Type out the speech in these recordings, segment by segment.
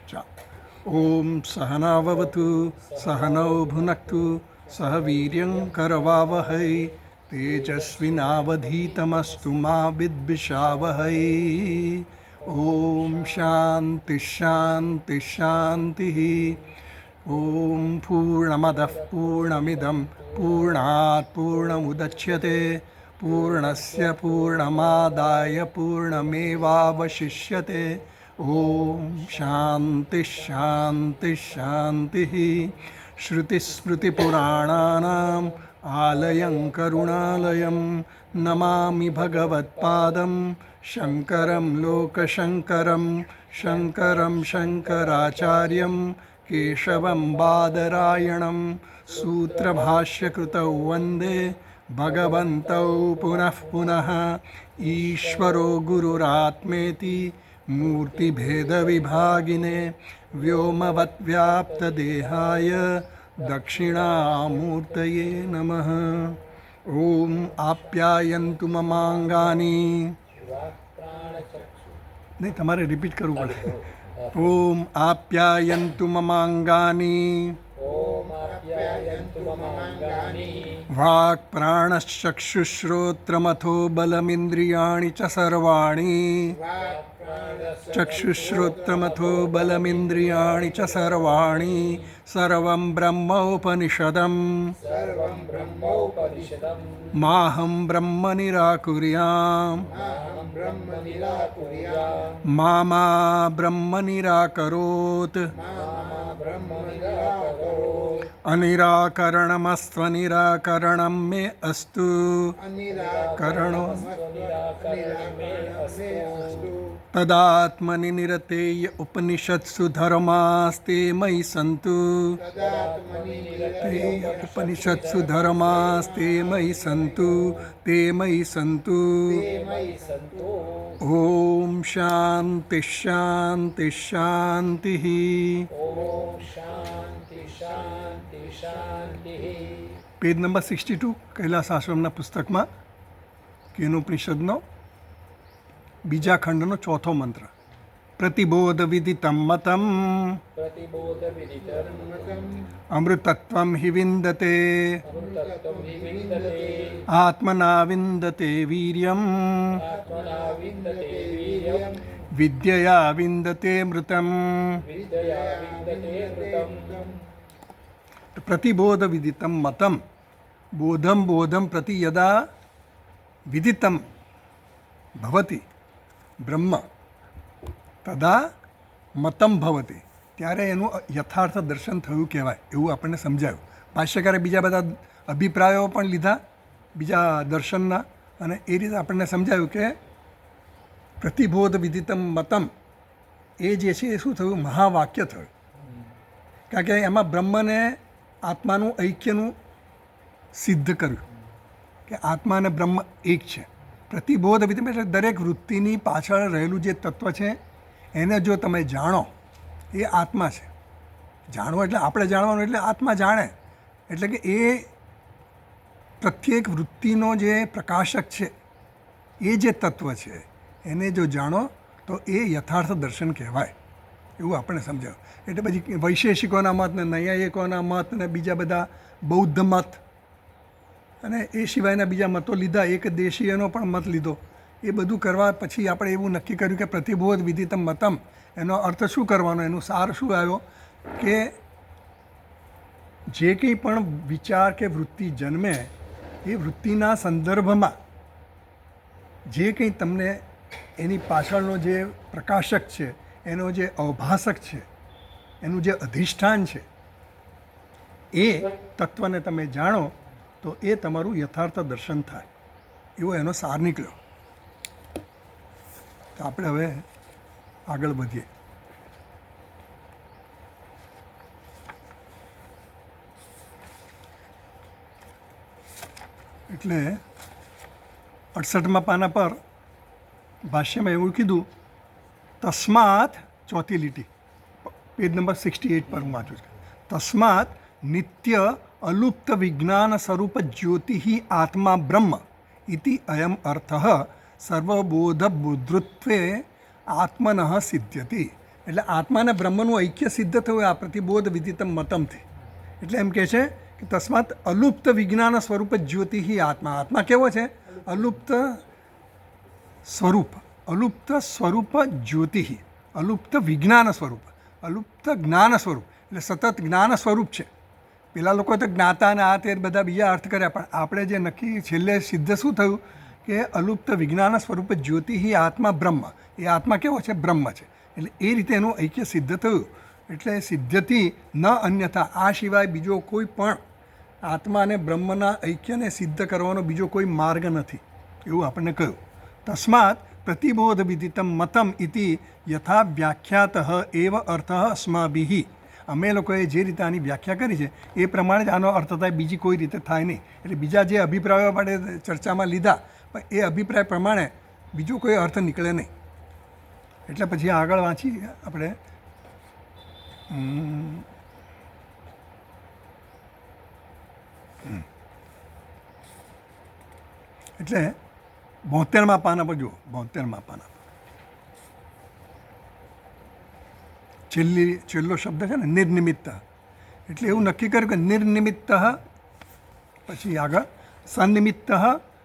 चा ओम सहनाववतु सहनौ भुनक्तु सह वीर्यं करवावहै तेजस्विनावधीतमस्तु मा विद्विषावहै। ओम शांति शांति शांति। ओम पूर्णमदः पूर्णमिदं पूर्णात् पूर्णमुदच्यते पूर्णस्य पूर्णमादाय पूर्णमेवावशिष्यते। ओम शांति शांति शांति। श्रुतिस्मृतिपुराणानाम् आलयं करुणालयं नमामि भगवत्पादं शंकरं लोकशंकरं शंकरं शंकराचार्यं केशवं बादरायणं सूत्रभाष्यकृतौ वन्दे भगवन्तौ पुनः पुनः। ईश्वरो गुरुरात्मेति मूर्तिभेदविभागिने व्योमवद्व्याप्तदेहाय दक्षिणामूर्तये नमः। ओम आप्यायन्तु ममांगानि। नहीं તમારે રિપીટ કરવું પડે। ओम आप्यायन्तु ममांगानि वाक् प्राणश्चक्षुश्रोत्रमथो बलमिन्द्रियाणि च सर्वाणि चक्षुश्रोत्रमथो बलमिन्द्रियाणि च सर्वाणि सर्वं ब्रह्मोपनिषदम् माहं ब्रह्म निराकुर्याम् मा ब्रह्म निराकरोत् अनिराकरणमस्त्वनिराकरणं मे अस्तु करणो तदात्मनि निरतेय उपनिषत्सु धर्मास्ते मयि सन्तु उपनिषत्सु धर्मास्ते मयि सन्तु ते मयि सन्तु। ओम शांति शांति शांति। पेज नंबर 62 कैलास आश्रमના પુસ્તકમાં કેનોપનિષદનો બીજા ખંડનો ચોથો મંત્ર प्रतिबोध विदितं मतम् अमृतत्वं हि विन्दते आत्मना विन्दते वीर्यम् विद्यया विन्दते मृतम्। प्रतिबोध विदितं मतम् बोधं बोधं प्रति यदा विदितं भवति ब्रह्म तदा मतम भवति ત્યારે એનું યથાર્થ દર્શન થયું કહેવાય એવું આપણને સમજાયું। ભાષ્યકારે બીજા બધા અભિપ્રાયો પણ લીધા બીજા દર્શનના અને એ રીતે આપણને સમજાયું કે પ્રતિબોધ વિદિતમ મતમ એ જે છે એ શું થયું મહાવાક્ય થયું કારણ કે એમાં બ્રહ્મને આત્માનું ઐક્યનું સિદ્ધ કર્યું કે આત્મા અને બ્રહ્મ એક છે। પ્રતિબોધ વિદિતમ એટલે દરેક વૃત્તિની પાછળ રહેલું જે તત્વ છે એને જો તમે જાણો એ આત્મા છે। જાણવો એટલે આપણે જાણવાનું એટલે આત્મા જાણે એટલે કે એ પ્રત્યેક વૃત્તિનો જે પ્રકાશક છે એ જે તત્વ છે એને જો જાણો તો એ યથાર્થ દર્શન કહેવાય એવું આપણે સમજાવ્યું। એટલે પછી વૈશેષિકોના મત ને નૈયાયિકોના મત ને બીજા બધા બૌદ્ધ મત અને એ સિવાયના બીજા મતો લીધા એક દેશીયનો પણ મત લીધો। એ બધું કરવા પછી આપણે એવું નક્કી કર્યું કે પ્રતિબોધ વિદિતમ મતમ એનો અર્થ શું કરવાનો એનું સાર શું આવ્યો કે જે કંઈ પણ વિચાર કે વૃત્તિ જન્મે એ વૃત્તિના સંદર્ભમાં જે કંઈ તમને એની પાછળનો જે પ્રકાશક છે એનો જે અવભાસક છે એનું જે અધિષ્ઠાન છે એ તત્વને તમે જાણો તો એ તમારું યથાર્થ દર્શન થાય એવો એનો સાર નીકળ્યો। તો આપણે હવે આગળ વધીએ। એટલે 68મા પાના પર ભાષ્યમાં એવું કીધું તસ્માત ચોથી લીટી પેજ નંબર 68 પર હું વાંચું છું। તસ્માત નિત્ય અલુપ્ત વિજ્ઞાન સ્વરૂપ જ્યોતિ આત્મા બ્રહ્મ ઇતિ અયમ અર્થ સર્વબોધ બુદ્ધત્વે આત્મનઃ સિદ્ધ્યતિ। એટલે આત્મા અને બ્રહ્મનું ઐક્ય સિદ્ધ થયું આ પ્રતિબોધ વિદિતમ મતમથી. એટલે એમ કહે છે કે તસ્માત અલુપ્ત વિજ્ઞાન સ્વરૂપ જ્યોતિ આત્મા. આત્મા કેવો છે? અલુપ્ત સ્વરૂપ, અલુપ્ત સ્વરૂપ જ્યોતિ, અલુપ્ત વિજ્ઞાન સ્વરૂપ, અલુપ્ત જ્ઞાન સ્વરૂપ, એટલે સતત જ્ઞાન સ્વરૂપ છે. પેલા લોકો તો જ્ઞાતા અને આ તે બધા બીજા અર્થ કર્યા, પણ આપણે જે નક્કી છેલ્લે સિદ્ધ શું થયું કે અલુપ્ત વિજ્ઞાન સ્વરૂપ જ્યોતિ આત્મા બ્રહ્મ. એ આત્મા કેવો છે? બ્રહ્મ છે. એટલે એ રીતે એનું ઐક્ય સિદ્ધ થયું. એટલે સિદ્ધથી ન અન્યથા, આ સિવાય બીજો કોઈ પણ આત્મા અને બ્રહ્મના ઐક્યને સિદ્ધ કરવાનો બીજો કોઈ માર્ગ નથી, એવું આપણને કહ્યું. તસ્માત પ્રતિબોધ વિદિતમ મતમ ઇતિ યથા વ્યાખ્યાત એવ અર્થ અસ્માભિઃ. અમે લોકોએ જે રીતે આની વ્યાખ્યા કરી છે એ પ્રમાણે જ આનો અર્થ થાય, બીજી કોઈ રીતે થાય નહીં. એટલે બીજા જે અભિપ્રાયો માટે ચર્ચામાં લીધા, પણ એ અભિપ્રાય પ્રમાણે બીજો કોઈ અર્થ નીકળે નહીં. એટલે પછી આગળ વાંચી આપણે એટલે 72માં પાના પર જુઓ, 72માં પાના પર છેલ્લો શબ્દ છે ને નિર્નિમિત્ત. એટલે એવું નક્કી કર્યું કે નિર્નિમિત્ત, પછી આગળ સનિમિત્ત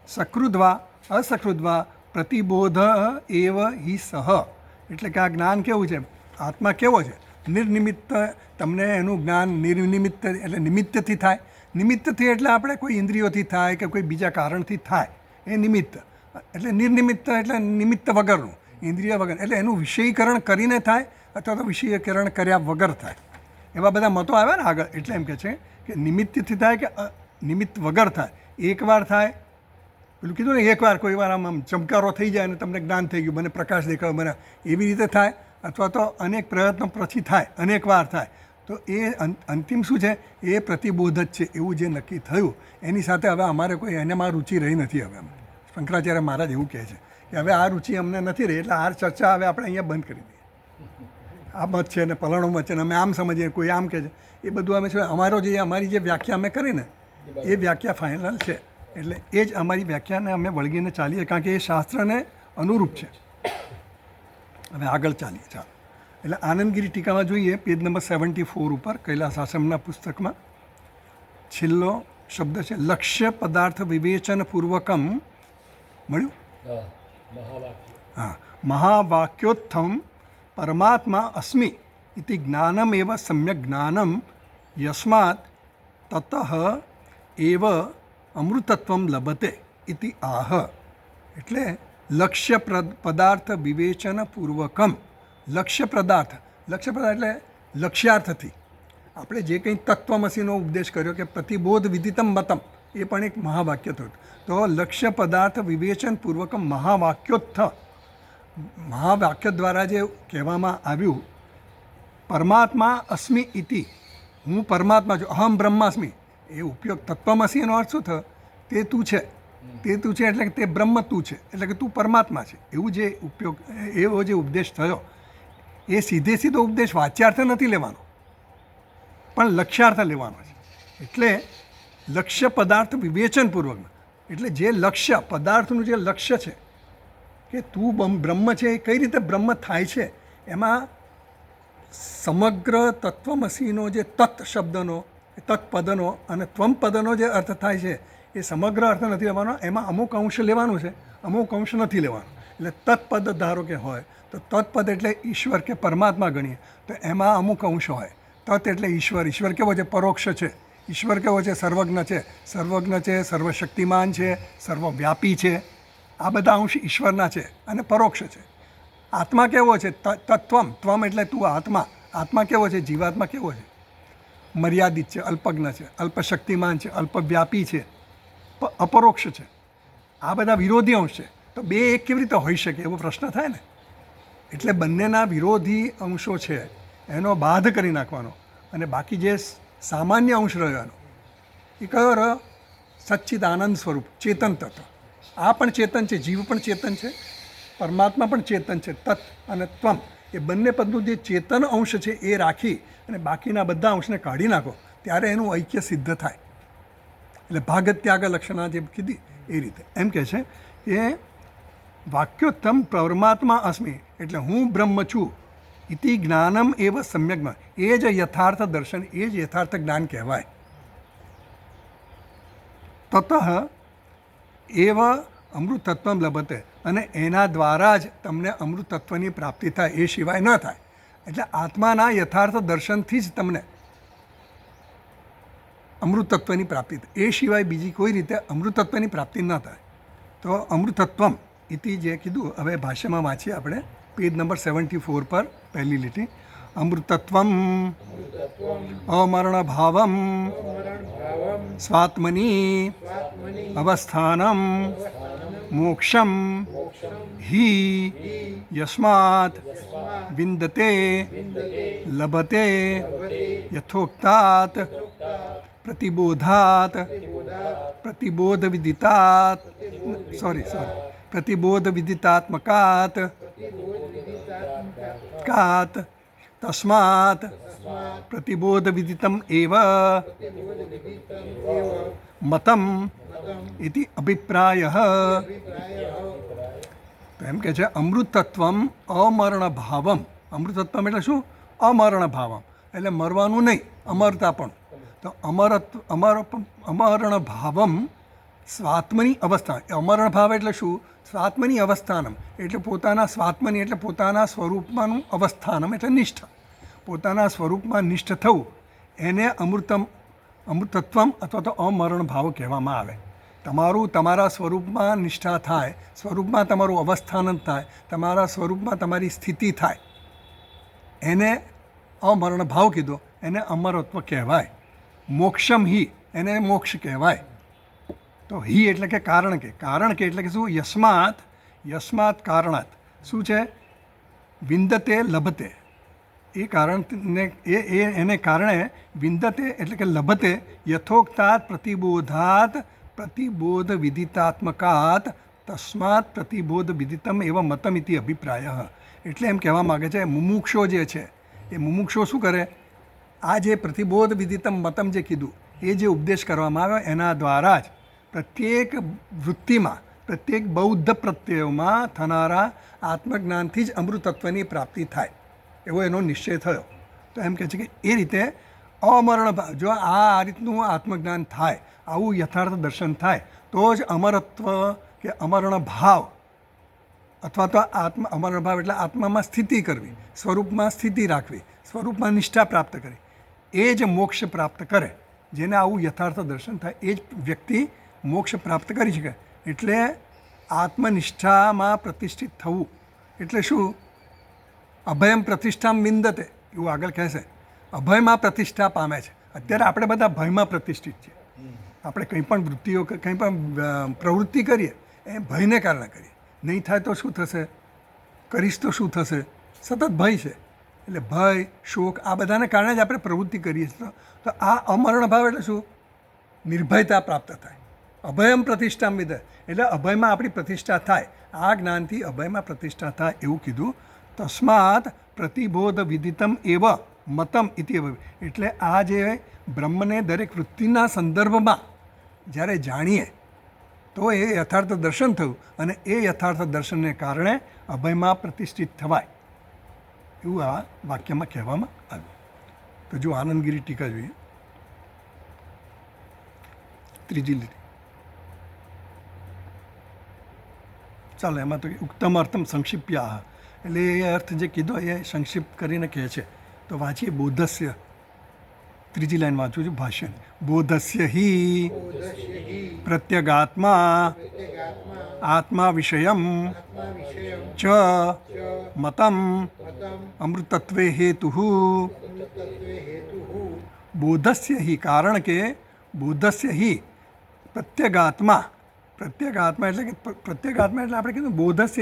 સકૃદ્વા અસકૃદ્વા પ્રતિબોધ એવ હિ સહ. એટલે કે આ જ્ઞાન કેવું છે? આત્મા કેવો છે? નિર્નિમિત્ત. તમને એનું જ્ઞાન નિર્નિમિત્ત એટલે નિમિત્તથી થાય. નિમિત્તથી એટલે આપણે કોઈ ઇન્દ્રિયોથી થાય કે કોઈ બીજા કારણથી થાય, એ નિમિત્ત. એટલે નિર્નિમિત્ત એટલે નિમિત્ત વગરનું, ઇન્દ્રિય વગર. એટલે એનું વિષયીકરણ કરીને થાય અથવા તો વિષયીકરણ કર્યા વગર થાય. એવા બધા મતો આવ્યા ને આગળ. એટલે એમ કહે છે કે નિમિત્તથી થાય કે નિમિત્ત વગર થાય. એકવાર થાય, પેલું કીધું ને એકવાર કોઈ વાર આમ ચમકારો થઈ જાય અને તમને જ્ઞાન થઈ ગયું, મને પ્રકાશ દેખાયો, મને એવી રીતે થાય. અથવા તો અનેક પ્રયત્નો પછી થાય, અનેક વાર થાય. તો એ અંતિમ શું છે? એ પ્રતિબોધ જ છે એવું જે નક્કી થયું. એની સાથે હવે અમારે કોઈ એનામાં રુચિ રહી નથી. હવે શંકરાચાર્ય મહારાજ એવું કહે છે કે હવે આ રુચિ અમને નથી રહી, એટલે આ ચર્ચા હવે આપણે અહીંયા બંધ કરી દઈએ. આ મત છે ને પલાણું મત છે ને અમે આમ સમજીએ, કોઈ આમ કહે છે, એ બધું અમે અમારી જે વ્યાખ્યા અમે કરીને એ વ્યાખ્યા ફાઇનલ છે. એટલે એ જ અમારી વ્યાખ્યાને અમે વળગીને ચાલીએ, કારણ કે એ શાસ્ત્રને અનુરૂપ છે. હવે આગળ ચાલીએ. ચાલો, એટલે આનંદગીરી ટીકામાં જોઈએ, પેજ નંબર 74 ઉપર કૈલાસ આશ્રમના પુસ્તકમાં છેલ્લો શબ્દ છે લક્ષ્ય પદાર્થ વિવેચન પૂર્વકમ. મળ્યું? હા. મહાવાક્યોત્થમ પરમાત્મા અસ્મિ ઇતિ જ્ઞાનમ એવ સમ્યક જ્ઞાનમ યસ્માત તતઃ એવ અમૃતત્વમ લભતે ઇતિ આહ. એટલે લક્ષ્ય પદાર્થ વિવેચન પૂર્વકમ. લક્ષ્ય પદાર્થ એટલે લક્ષ્યાર્થથી આપણે જે કંઈ તત્વમસીનો ઉપદેશ કર્યો કે પ્રતિબોધ વિદિતમ મતમ, એ પણ એક મહાવાક્ય થયું. તો લક્ષ્ય પદાર્થ વિવેચન પૂર્વકમ મહાવાક્ય દ્વારા જે કહેવામાં આવ્યું પરમાત્મા અસ્મિ ઇતિ, હું પરમાત્મા છું, અહમ બ્રહ્માસ્મિ, એ ઉપયોગ તત્વમસી એનો અર્થ શું થયો? તે તું છે. તે તું છે એટલે કે તે બ્રહ્મ તું છે, એટલે કે તું પરમાત્મા છે, એવું જે ઉપયોગ, એવો જે ઉપદેશ થયો, એ સીધો ઉપદેશ વાચ્યાર્થ નથી લેવાનો, પણ લક્ષ્યાર્થ લેવાનો છે. એટલે લક્ષ્ય પદાર્થ વિવેચનપૂર્વકમાં, એટલે જે લક્ષ્ય પદાર્થનું જે લક્ષ્ય છે કે તું બ્રહ્મ છે, એ કઈ રીતે બ્રહ્મ થાય છે, એમાં સમગ્ર તત્વમસીનો જે તત્ શબ્દનો, તત્પદનો અને ત્વમ પદનો જે અર્થ થાય છે, એ સમગ્ર અર્થ નથી લેવાનો, એમાં અમુક અંશ લેવાનું છે, અમુક અંશ નથી લેવાનો. એટલે તત્પદ ધારો કે હોય તો તત્પદ એટલે ઈશ્વર કે પરમાત્મા ગણીએ તો એમાં અમુક અંશ હોય. તત્ એટલે ઈશ્વર. ઈશ્વર કેવો છે? પરોક્ષ છે. ઈશ્વર કેવો છે? સર્વજ્ઞ છે. સર્વજ્ઞ છે, સર્વશક્તિમાન છે, સર્વવ્યાપી છે. આ બધા અંશ ઈશ્વરના છે અને પરોક્ષ છે. આત્મા કેવો છે? તત્વમ. ત્વમ એટલે તું આત્મા. આત્મા કેવો છે? જીવાત્મા કેવો છે? મર્યાદિત છે, અલ્પજ્ઞ છે, અલ્પશક્તિમાન છે, અલ્પવ્યાપી છે, અપરોક્ષ છે. આ બધા વિરોધી અંશ છે. તો બે એક કેવી રીતે હોઈ શકે એવો પ્રશ્ન થાય ને. એટલે બંનેના વિરોધી અંશો છે એનો બાદ કરી નાખવાનો, અને બાકી જે સામાન્ય અંશ રહ્યો એનો એ કયો રહ્યો? સચ્ચિદ આનંદ સ્વરૂપ ચેતન તત્વ. આ પણ ચેતન છે, જીવ પણ ચેતન છે, પરમાત્મા પણ ચેતન છે. તત્ અને ત્વમ એ બંને પદનું જે ચેતન અંશ છે એ રાખી અને બાકીના બધા અંશને કાઢી નાખો, ત્યારે એનું ઐક્ય સિદ્ધ થાય. એટલે ભાગત્યાગ લક્ષણા જે કીધી એ રીતે એમ કહે છે કે વાક્યોત્તમ પરમાત્મા અસ્મિ, એટલે હું બ્રહ્મ છું, ઇતિ જ્ઞાનમ એવ સમ્યક જ્ઞાન, એ જ યથાર્થ દર્શન, એ જ યથાર્થ જ્ઞાન કહેવાય. તતઃ એવ અમૃતત્વમ લભતે, અને એના દ્વારા જ તમને અમૃતત્વની પ્રાપ્તિ થાય, એ સિવાય ન થાય. એટલે આત્માના યથાર્થ દર્શનથી જ તમને અમૃતત્વની પ્રાપ્તિ થાય, એ સિવાય બીજી કોઈ રીતે અમૃતત્વની પ્રાપ્તિ ન થાય. તો અમૃતત્વમ ઇતિ જે કીધું, હવે ભાષ્યમાં વાંચીએ આપણે, પેજ નંબર 74 પર પહેલી લીટી. અમૃતત્વમ અમરણ ભાવમ સ્વાત્મની અવસ્થાનમ મોક્ષમ હિ યસ્માત વિંદતે લભતે યથોક્તાત પ્રતિબોધાત પ્રતિબોધ વિદિતાત પ્રતિબોધ વિદિતાત્મકાત તસ્માત પ્રતિબોધ વિદિતમ એવ મતમ ઇતિ અભિપ્રાયઃ. તો એમ કે છે અમૃતત્વમ અમરણ ભાવમ. અમૃતત્વમ એટલે શું? અમરણ ભાવમ, એટલે મરવાનું નહીં, અમરતા પણ. તો અમરણ ભાવમ સ્વાત્મની અવસ્થા. અમરણ ભાવ એટલે શું? સ્વાત્મની અવસ્થાનમ, એટલે પોતાના સ્વાત્મની એટલે પોતાના સ્વરૂપમાંનું અવસ્થાનમ એટલે નિષ્ઠા. પોતાના સ્વરૂપમાં નિષ્ઠ થવું એને અમૃતત્વમ અથવા તો અમરણ ભાવ કહેવામાં આવે. તમારા સ્વરૂપમાં નિષ્ઠા થાય, સ્વરૂપમાં તમારું અવસ્થાન થાય, તમારા સ્વરૂપમાં તમારી સ્થિતિ થાય, એને અમરણ ભાવ કીધો, એને અમરત્વ કહેવાય. મોક્ષમ હિ, એને મોક્ષ કહેવાય. તો હિ એટલે કે કારણ કે, કારણ કે એટલે કે શું? યસ્માત કારણાત. શું છે? વિંદતે લભતે. એ કારણને એને કારણે વિંદતે એટલે કે લભતે યથોક્તાત પ્રતિબોધાત પ્રતિબોધ વિદિતાત્મકાત તસ્માત પ્રતિબોધ વિદિતમ એવ મતમ ઇતિ અભિપ્રાય. એટલે એમ કહેવા માગે છે મુમુક્ષો જે છે એ મુમુક્ષો શું કરે? આ જે પ્રતિબોધ વિદિતમ મતમ જે કીધું, એ જે ઉપદેશ કરવામાં આવ્યો એના દ્વારા જ પ્રત્યેક વૃત્તિમાં, પ્રત્યેક બૌદ્ધ પ્રત્યયોમાં થનારા આત્મજ્ઞાનથી જ અમૃતત્વની પ્રાપ્તિ થાય એવો એનો નિશ્ચય થયો. તો એમ કહે છે કે એ રીતે અમરણ ભાવ, જો આ રીતનું આત્મજ્ઞાન થાય, આવું યથાર્થ દર્શન થાય, તો જ અમરત્વ કે અમરણ ભાવ અથવા તો અમરણ ભાવ એટલે આત્મામાં સ્થિતિ કરવી, સ્વરૂપમાં સ્થિતિ રાખવી, સ્વરૂપમાં નિષ્ઠા પ્રાપ્ત કરવી, એ જ મોક્ષ પ્રાપ્ત કરે. જેને આવું યથાર્થ દર્શન થાય એ જ વ્યક્તિ મોક્ષ પ્રાપ્ત કરી શકે. એટલે આત્મનિષ્ઠામાં પ્રતિષ્ઠિત થવું એટલે શું? અભયમ પ્રતિષ્ઠામ વિંદતે, એવું આગળ કહેશે. અભયમાં પ્રતિષ્ઠા પામે છે. અત્યારે આપણે બધા ભયમાં પ્રતિષ્ઠિત છીએ. આપણે કંઈ પણ વૃત્તિઓ, કંઈ પણ પ્રવૃત્તિ કરીએ એ ભયને કારણે કરીએ. નહીં થાય તો શું થશે? કરીશ તો શું થશે? સતત ભય છે. એટલે ભય, શોક આ બધાને કારણે જ આપણે પ્રવૃત્તિ કરીએ છીએ. તો આ અમરણ ભાવ એટલે શું? નિર્ભયતા પ્રાપ્ત થાય. અભયમ પ્રતિષ્ઠામ વિદે, એટલે અભયમાં આપણી પ્રતિષ્ઠા થાય. આ જ્ઞાનથી અભયમાં પ્રતિષ્ઠા થાય એવું કીધું. તસ્માત પ્રતિબોધ વિદિતમ એવ મતમ ઇતિ. એટલે આ જે બ્રહ્મને દરેક વૃત્તિના સંદર્ભમાં જ્યારે જાણીએ તો એ યથાર્થ દર્શન થયું, અને એ યથાર્થ દર્શનને કારણે અભયમાં પ્રતિષ્ઠિત થવાય એવું આ વાક્યમાં કહેવામાં આવ્યું. તો જો આનંદગીરી ટીકા જોઈએ, ત્રીજી લીટી. ચાલો, એમાં તો ઉત્તમ અર્થમ સંક્ષિપ્યા, એટલે એ અર્થ જે કીધો એ સંક્ષિપ્ત કરીને કહે છે. તો વાંચીએ બોધસ્ય, ત્રીજી લાઈન વાંચું છું ભાષ્ય. બોધસ્ય હિ પ્રત્યગાત્મા આત્મા વિષયમ ચ મતમ અમૃતત્વે હેતુ. બોધસ્ય હિ, કારણ કે બોધસ્ય હિ પ્રત્યેગાત્મા. પ્રત્યેગાત્મા એટલે કે પ્રત્યેગાત્મા એટલે આપણે કીધું બોધસ્ય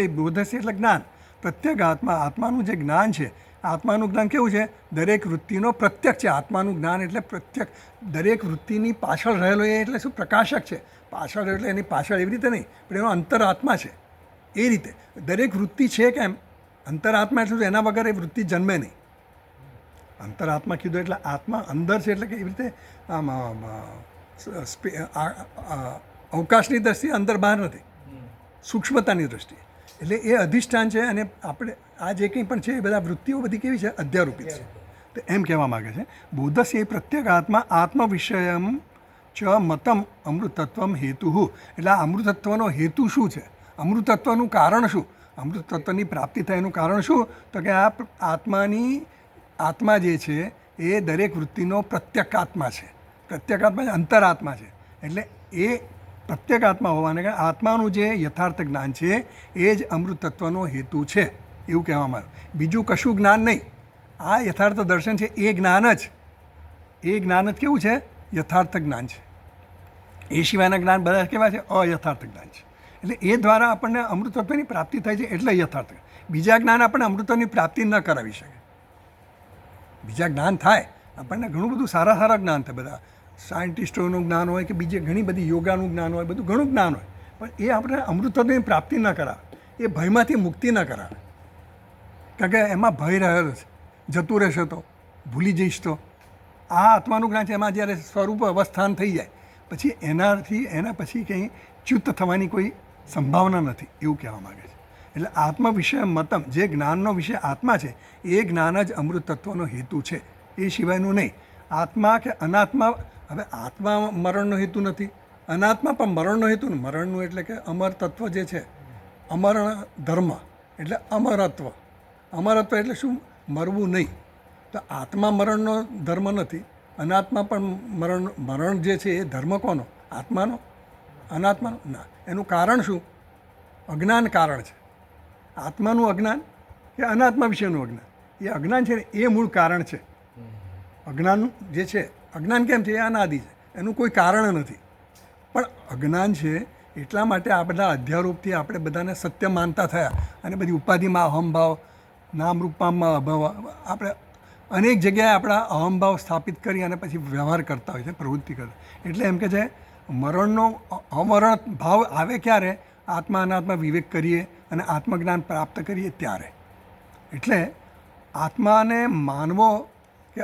એટલે જ્ઞાન. પ્રત્યેગાત્મા, આત્માનું જે જ્ઞાન છે, આત્માનું જ્ઞાન કેવું છે? દરેક વૃત્તિનો પ્રત્યક્ષ છે. આત્માનું જ્ઞાન એટલે પ્રત્યક્ષ. દરેક વૃત્તિની પાછળ રહેલો એ એટલે શું? પ્રકાશક છે. પાછળ એટલે એની પાછળ એવી રીતે નહીં, પણ એનો અંતરાત્મા છે. એ રીતે દરેક વૃત્તિ છે. કેમ? અંતરાત્મા એટલે એના વગર એ વૃત્તિ જન્મે નહીં. અંતરાત્મા કીધું એટલે આત્મા અંદર છે, એટલે કે એવી રીતે આમ અવકાશની દ્રષ્ટિએ અંદર બહાર નથી, સૂક્ષ્મતાની દ્રષ્ટિએ. એટલે એ અધિષ્ઠાન છે. અને આપણે આ જે કંઈ પણ છે એ બધા વૃત્તિઓ બધી કેવી છે? અધ્યારોપિત છે. તો એમ કહેવા માગે છે બોધસ્ય પ્રત્યેક આત્મા આત્મવિષયમ ચ મતમ અમૃતત્વમ હેતુ. એટલે આ અમૃતત્વનો હેતુ શું છે? અમૃતત્વનું કારણ શું? અમૃતત્વની પ્રાપ્તિ થાય એનું કારણ શું? તો કે આ આત્મા જે છે એ દરેક વૃત્તિનો પ્રત્યેકાત્મા છે. પ્રત્યેકાત્મા અંતરાત્મા છે. એટલે એ પ્રત્યેકાત્મા હોવાને કારણે આત્માનું જે યથાર્થ જ્ઞાન છે એ જ અમૃતત્વનો હેતુ છે એવું કહેવામાં આવ્યું. બીજું કશું જ્ઞાન નહીં. આ યથાર્થ દર્શન છે એ જ્ઞાન જ કેવું છે? યથાર્થ જ્ઞાન છે. એ સિવાયના જ્ઞાન બધા કેવા છે? અયથાર્થ જ્ઞાન છે. એટલે એ દ્વારા આપણને અમૃતત્વની પ્રાપ્તિ થાય છે એટલે યથાર્થ. બીજા જ્ઞાન આપણને અમૃતત્વની પ્રાપ્તિ ન કરાવી શકે. બીજા જ્ઞાન થાય આપણને ઘણું બધું સારા જ્ઞાન થાય. બધા સાયન્ટિસ્ટોનું જ્ઞાન હોય કે બીજે ઘણી બધી યોગાનું જ્ઞાન હોય, બધું ઘણું જ્ઞાન હોય, પણ એ આપણે અમૃતત્વની પ્રાપ્તિ ન કરાવે. એ ભયમાંથી મુક્તિ ન કરાવે. કારણ કે એમાં ભય રહેલો છે. જતું રહેશે તો, ભૂલી જઈશ તો. આ આત્માનું જ્ઞાન છે એમાં જ્યારે સ્વરૂપ અવસ્થાન થઈ જાય પછી એના પછી કંઈ ચ્યુત થવાની કોઈ સંભાવના નથી એવું કહેવા માગે છે. એટલે આત્મ વિષય મતમ, જે જ્ઞાનનો વિષય આત્મા છે એ જ્ઞાન જ અમૃતત્વનો હેતુ છે, એ સિવાયનું નહીં. આત્મા કે અનાત્મા, હવે આત્મા મરણનો હેતુ નથી, અનાત્મા પણ મરણનો હેતુ નથી. મરણનું એટલે કે અમર તત્વ જે છે, અમરણ ધર્મ એટલે અમરત્વ. અમરત્વ એટલે શું? મરવું નહીં. તો આત્મા મરણનો ધર્મ નથી, અનાત્મા પણ મરણ જે છે એ ધર્મ કોનો? આત્માનો? અનાત્માનો ના. એનું કારણ શું? અજ્ઞાન કારણ છે. આત્માનું અજ્ઞાન કે અનાત્મા વિશેનું અજ્ઞાન? એ અજ્ઞાન છે ને એ મૂળ કારણ છે. અજ્ઞાન જે છે, અજ્ઞાન કેમ છે? એ અનાદિ છે, એનું કોઈ કારણ નથી. પણ અજ્ઞાન છે એટલા માટે આ બધા અધ્યારોપથી આપણે બધાને સત્ય માનતા થયા અને બધી ઉપાધિમાં અહમભાવ, નામરૂપામાં અભાવ, આપણે અનેક જગ્યાએ આપણા અહમભાવ સ્થાપિત કરી અને પછી વ્યવહાર કરતા હોય છે, પ્રવૃત્તિ કરતા. એટલે એમ કે છે મરણનો અમરણ ભાવ આવે ક્યારે? આત્મા અનાત્મા વિવેક કરીએ અને આત્મજ્ઞાન પ્રાપ્ત કરીએ ત્યારે. એટલે આત્માને માનવો કે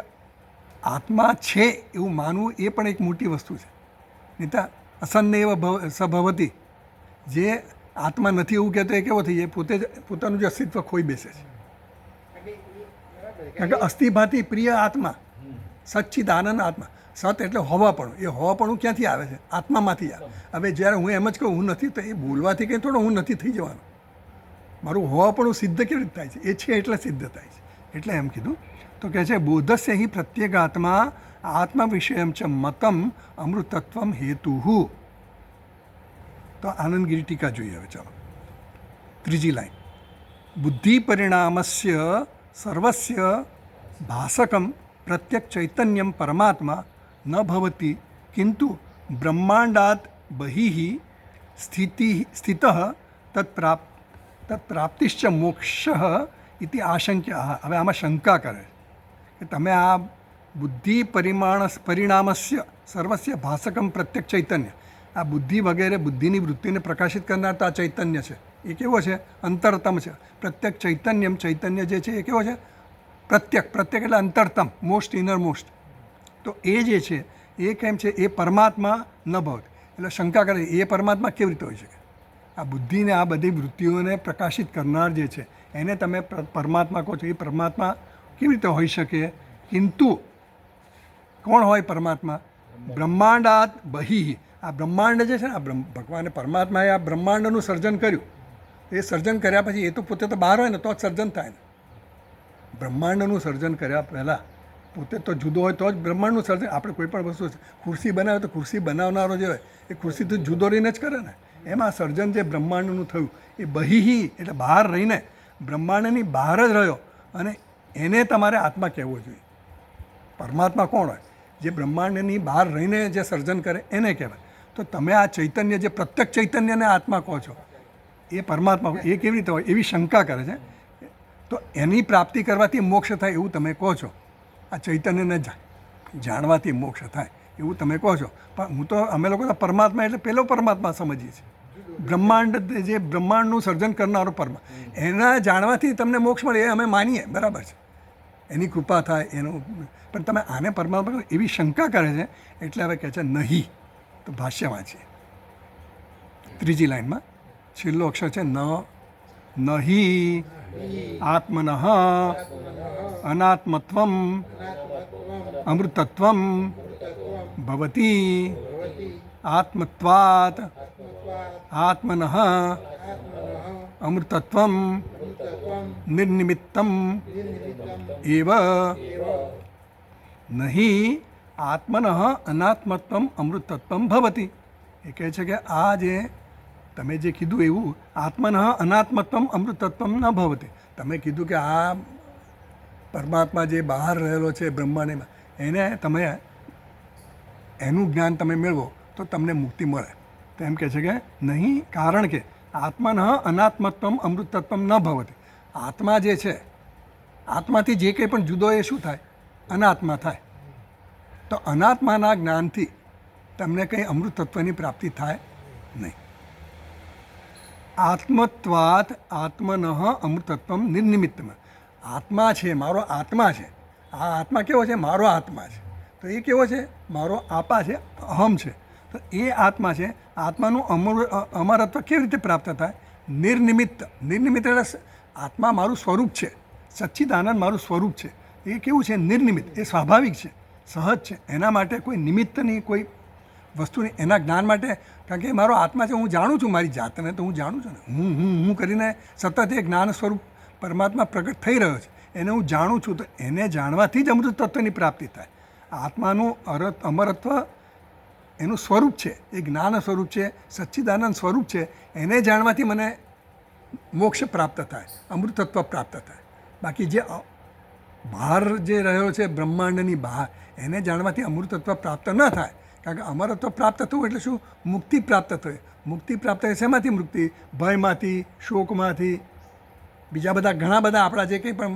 આત્મા છે એવું માનવું એ પણ એક મોટી વસ્તુ છે. નહીં તો અસન્નેવ સભવતી, જે આત્મા નથી એવું કહેતો એ કેવો થઈ જાય? પોતે જ પોતાનું જે અસ્તિત્વ ખોઈ બેસે છે. કારણ કે અસ્થિભાતી પ્રિય આત્મા, સચ્ચિદ આનંદ આત્મા. સત એટલે હોવાપણું. એ હોવાપણું ક્યાંથી આવે છે? આત્મામાંથી આવે. હવે જ્યારે હું એમ જ કહું હું નથી, તો એ બોલવાથી કંઈ થોડો હું નથી થઈ જવાનું. મારું હોવાપણું સિદ્ધ કેવી રીતે થાય છે? એ છે એટલે સિદ્ધ થાય છે. એટલે એમ કીધું. તો કહે છે બોધસ્ય હિ પ્રત્યેક આત્મા આત્મવિષયમ ચ મતમ અમૃતત્વમ હેતુ. તો આનંદગીરી ટીકા જોઈએ હવે. ચાલો, ત્રીજી લાઈન. બુદ્ધિ પરિણામસ્ય સર્વસ્ય ભાસકમ પ્રત્યક ચૈતન્યમ પરમાત્મા ન ભવતી કિંતુ બ્રહ્માંડાત બહિઃ સ્થિત તત્પ્રાપ્તિશ્ચ મોક્ષ ઇતિ આશંક્ય. હવે આમાં શંકા કરે કે તમે આ બુદ્ધિ પરિણામસ્ય સર્વસ્ય ભાસકમ પ્રત્યક ચૈતન્ય, આ બુદ્ધિ વગેરે બુદ્ધિની વૃત્તિને પ્રકાશિત કરનાર તો આ ચૈતન્ય છે. એ કેવો છે? અંતરતમ છે. પ્રત્યક ચૈતન્યમ, ચૈતન્ય જે છે એ કેવો છે? પ્રત્યક એટલે અંતરતમ, મોસ્ટ ઇનર મોસ્ટ. તો એ જે છે એ કેમ છે? એ પરમાત્મા ન ભવત. એટલે શંકા કરે એ પરમાત્મા કેવી રીતે હોઈ શકે? આ બુદ્ધિને આ બધી વૃત્તિઓને પ્રકાશિત કરનાર જે છે એને તમે પરમાત્મા કહો છો, એ પરમાત્મા કેવી રીતે હોઈ શકે? કિંતુ કોણ હોય પરમાત્મા? બ્રહ્માંડાત બહિઃ. આ બ્રહ્માંડ જે છે ને, આ ભગવાને પરમાત્માએ આ બ્રહ્માંડનું સર્જન કર્યું. એ સર્જન કર્યા પછી એ તો પોતે તો બહાર હોય ને તો જ સર્જન થાય ને. બ્રહ્માંડનું સર્જન કર્યા પહેલાં પોતે તો જુદો હોય તો જ બ્રહ્માંડનું સર્જન. આપણે કોઈ પણ વસ્તુ ખુરશી બનાવે તો ખુરશી બનાવનારો જે હોય એ ખુરશીથી જુદો રહીને જ કરે ને. એમાં સર્જન જે બ્રહ્માંડનું થયું એ બહિઃ એટલે બહાર રહીને, બ્રહ્માંડની બહાર જ રહ્યો, અને એને તમારે આત્મા કહેવો જોઈએ. પરમાત્મા કોણ હોય? જે બ્રહ્માંડની બહાર રહીને જે સર્જન કરે એને કહેવાય. તો તમે આ ચૈતન્ય, જે પ્રત્યક ચૈતન્યને આત્મા કહો છો, એ પરમાત્મા એ કેવી રીતે હોય એવી શંકા કરે છે. તો એની પ્રાપ્તિ કરવાથી મોક્ષ થાય એવું તમે કહો છો. આ ચૈતન્યને જાણવાથી મોક્ષ થાય એવું તમે કહો છો. પણ હું તો, અમે લોકો તો પરમાત્મા એટલે પેલો પરમાત્મા સમજીએ છીએ. બ્રહ્માંડ, જે બ્રહ્માંડનું સર્જન કરનારો પરમાત્મા, એના જાણવાથી તમને મોક્ષ મળે એ અમે માનીએ, બરાબર છે. એની કૃપા થાય એનું. પણ તમે આને પરમાત્મા એવી શંકા કરે છે એટલે હવે કહે છે નહીં. તો ભાષ્ય વાંચીએ ત્રીજી લાઈનમાં છેલ્લો અક્ષર છે ન નહિ આત્મનઃ અનાત્મત્વમ અમૃતત્વમ ભવતી આત્મત્વાત આત્મનઃ અમૃતત્વમ નિર્નિમિત્તમ એવ નહીં આત્મનઃ અનાત્મત્વમ અમૃતત્વમ ભવતી. એ કહે છે કે આ જે તમે જે કીધું એવું આત્મનઃ અનાત્મત્વમ અમૃતત્વમ ન ભવતી. તમે કીધું કે આ પરમાત્મા જે બહાર રહેલો છે બ્રહ્માંડમાં એને તમે એનું જ્ઞાન તમે મેળવો તો તમને મુક્તિ મળે. તો એમ કહે છે કે નહીં, કારણ કે આત્મનઃ અનાત્મત્વમ અમૃતત્વમ ન ભવતી. આત્મા જે છે આત્માથી જે કંઈ પણ જુદો એ શું થાય? અનાત્મા થાય. તો અનાત્માના જ્ઞાનથી તમને કંઈ અમૃતત્વની પ્રાપ્તિ થાય નહીં. આત્મત્વાત આત્મનઃ અમૃતત્વમ નિર્નિમિત્તમાં. આત્મા છે, મારો આત્મા છે. આ આત્મા કેવો છે? મારો આત્મા છે. તો એ કેવો છે? મારો આપા છે, અહમ છે. તો એ આત્મા છે. આત્માનું અમરત્વ કેવી રીતે પ્રાપ્ત થાય? નિર્નિમિત્ત. નિર્નિમિત્ત એટલે આત્મા મારું સ્વરૂપ છે, સચ્ચિદાનંદ મારું સ્વરૂપ છે. એ કેવું છે? નિર્નિમિત્ત. એ સ્વાભાવિક છે, સહજ છે. એના માટે કોઈ નિમિત્તની કોઈ વસ્તુની એના જ્ઞાન માટે, કારણ કે મારો આત્મા છે, હું જાણું છું મારી જાતને, તો હું જાણું છું ને. હું કરીને સતત એ જ્ઞાન સ્વરૂપ પરમાત્મા પ્રગટ થઈ રહ્યો છે, એને હું જાણું છું. તો એને જાણવાથી જ અમૃત તત્વની પ્રાપ્તિ થાય. આત્માનું અમરત્વ એનું સ્વરૂપ છે, એ જ્ઞાન સ્વરૂપ છે, સચ્ચિદાનંદ સ્વરૂપ છે. એને જાણવાથી મને મોક્ષ પ્રાપ્ત થાય, અમૃતત્વ પ્રાપ્ત થાય. બાકી જે બહાર જે રહ્યો છે બ્રહ્માંડની બહાર, એને જાણવાથી અમૃતત્વ પ્રાપ્ત ન થાય. કારણ કે અમરત્વ પ્રાપ્ત થવું એટલે શું? મુક્તિ પ્રાપ્ત થાય. મુક્તિ પ્રાપ્ત થાય શેમાંથી મુક્તિ? ભયમાંથી, શોકમાંથી, બીજા બધા ઘણા બધા આપણા જે કંઈ પણ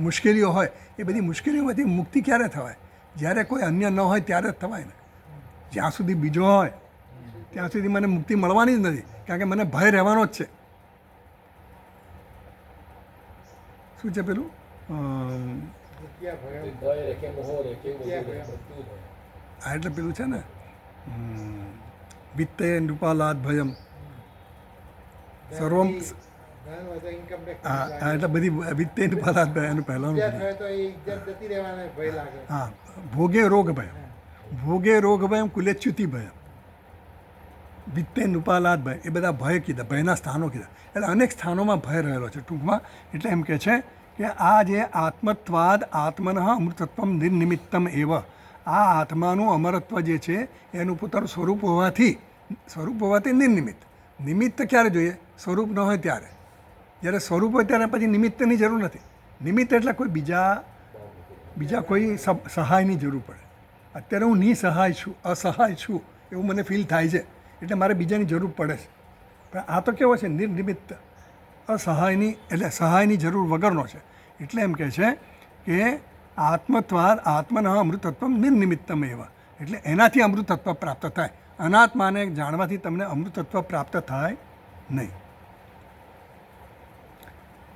મુશ્કેલીઓ હોય એ બધી મુશ્કેલીઓમાંથી મુક્તિ ક્યારે થવાય? જ્યારે કોઈ અન્ય ન હોય ત્યારે જ થવાય ને. જ્યાં સુધી બીજો હોય ત્યાં સુધી મને મુક્તિ મળવાની જ નથી, કારણ કે મને ભય રહેવાનો જ છે. શું છે પેલું? આ એટલે પેલું છે ને વિત્તે નૃપાલાદ ભયમ સર્વમ. હા, એટલે બધી વિત્તે નૃપાલાદ ભય એનું પહેલાંનું. હા, ભોગે રોગ ભયમ, ભોગે રોગ ભયમ કુલેચ્યુતિ ભયમ, વિત્તે નૃપાલાદ ભય, એ બધા ભય કીધા, ભયના સ્થાનો કીધા. એટલે અનેક સ્થાનોમાં ભય રહેલો છે ટૂંકમાં. એટલે એમ કહે છે કે આ જે આત્મત્વાદ આત્મનઃ અમૃતત્વમ નિર્નિમિત્તમ એવ, આ આત્માનું અમરત્વ જે છે એનું પોતાનું સ્વરૂપ હોવાથી નિર્નિમિત્ત. નિમિત્ત ક્યારે જોઈએ? સ્વરૂપ ન હોય ત્યારે. જ્યારે સ્વરૂપ હોય ત્યારે પછી નિમિત્તની જરૂર નથી. નિમિત્ત એટલે કોઈ બીજા કોઈ સહાયની જરૂર પડે. અત્યારે હું નિસહાય છું, અસહાય છું એવું મને ફીલ થાય છે, એટલે મારે બીજાની જરૂર પડે છે. પણ આ તો કેવો છે? નિર્નિમિત્ત, અસહાયની, એટલે સહાયની જરૂર વગરનો છે. એટલે એમ કહે છે કે આત્મત્વાદ આત્મનઃ અમૃતત્વમ નિર્નિમિત્તમ એવા, એટલે એનાથી અમૃતત્વ પ્રાપ્ત થાય. અનાત્માને જાણવાથી તમને અમૃતત્વ પ્રાપ્ત થાય નહીં.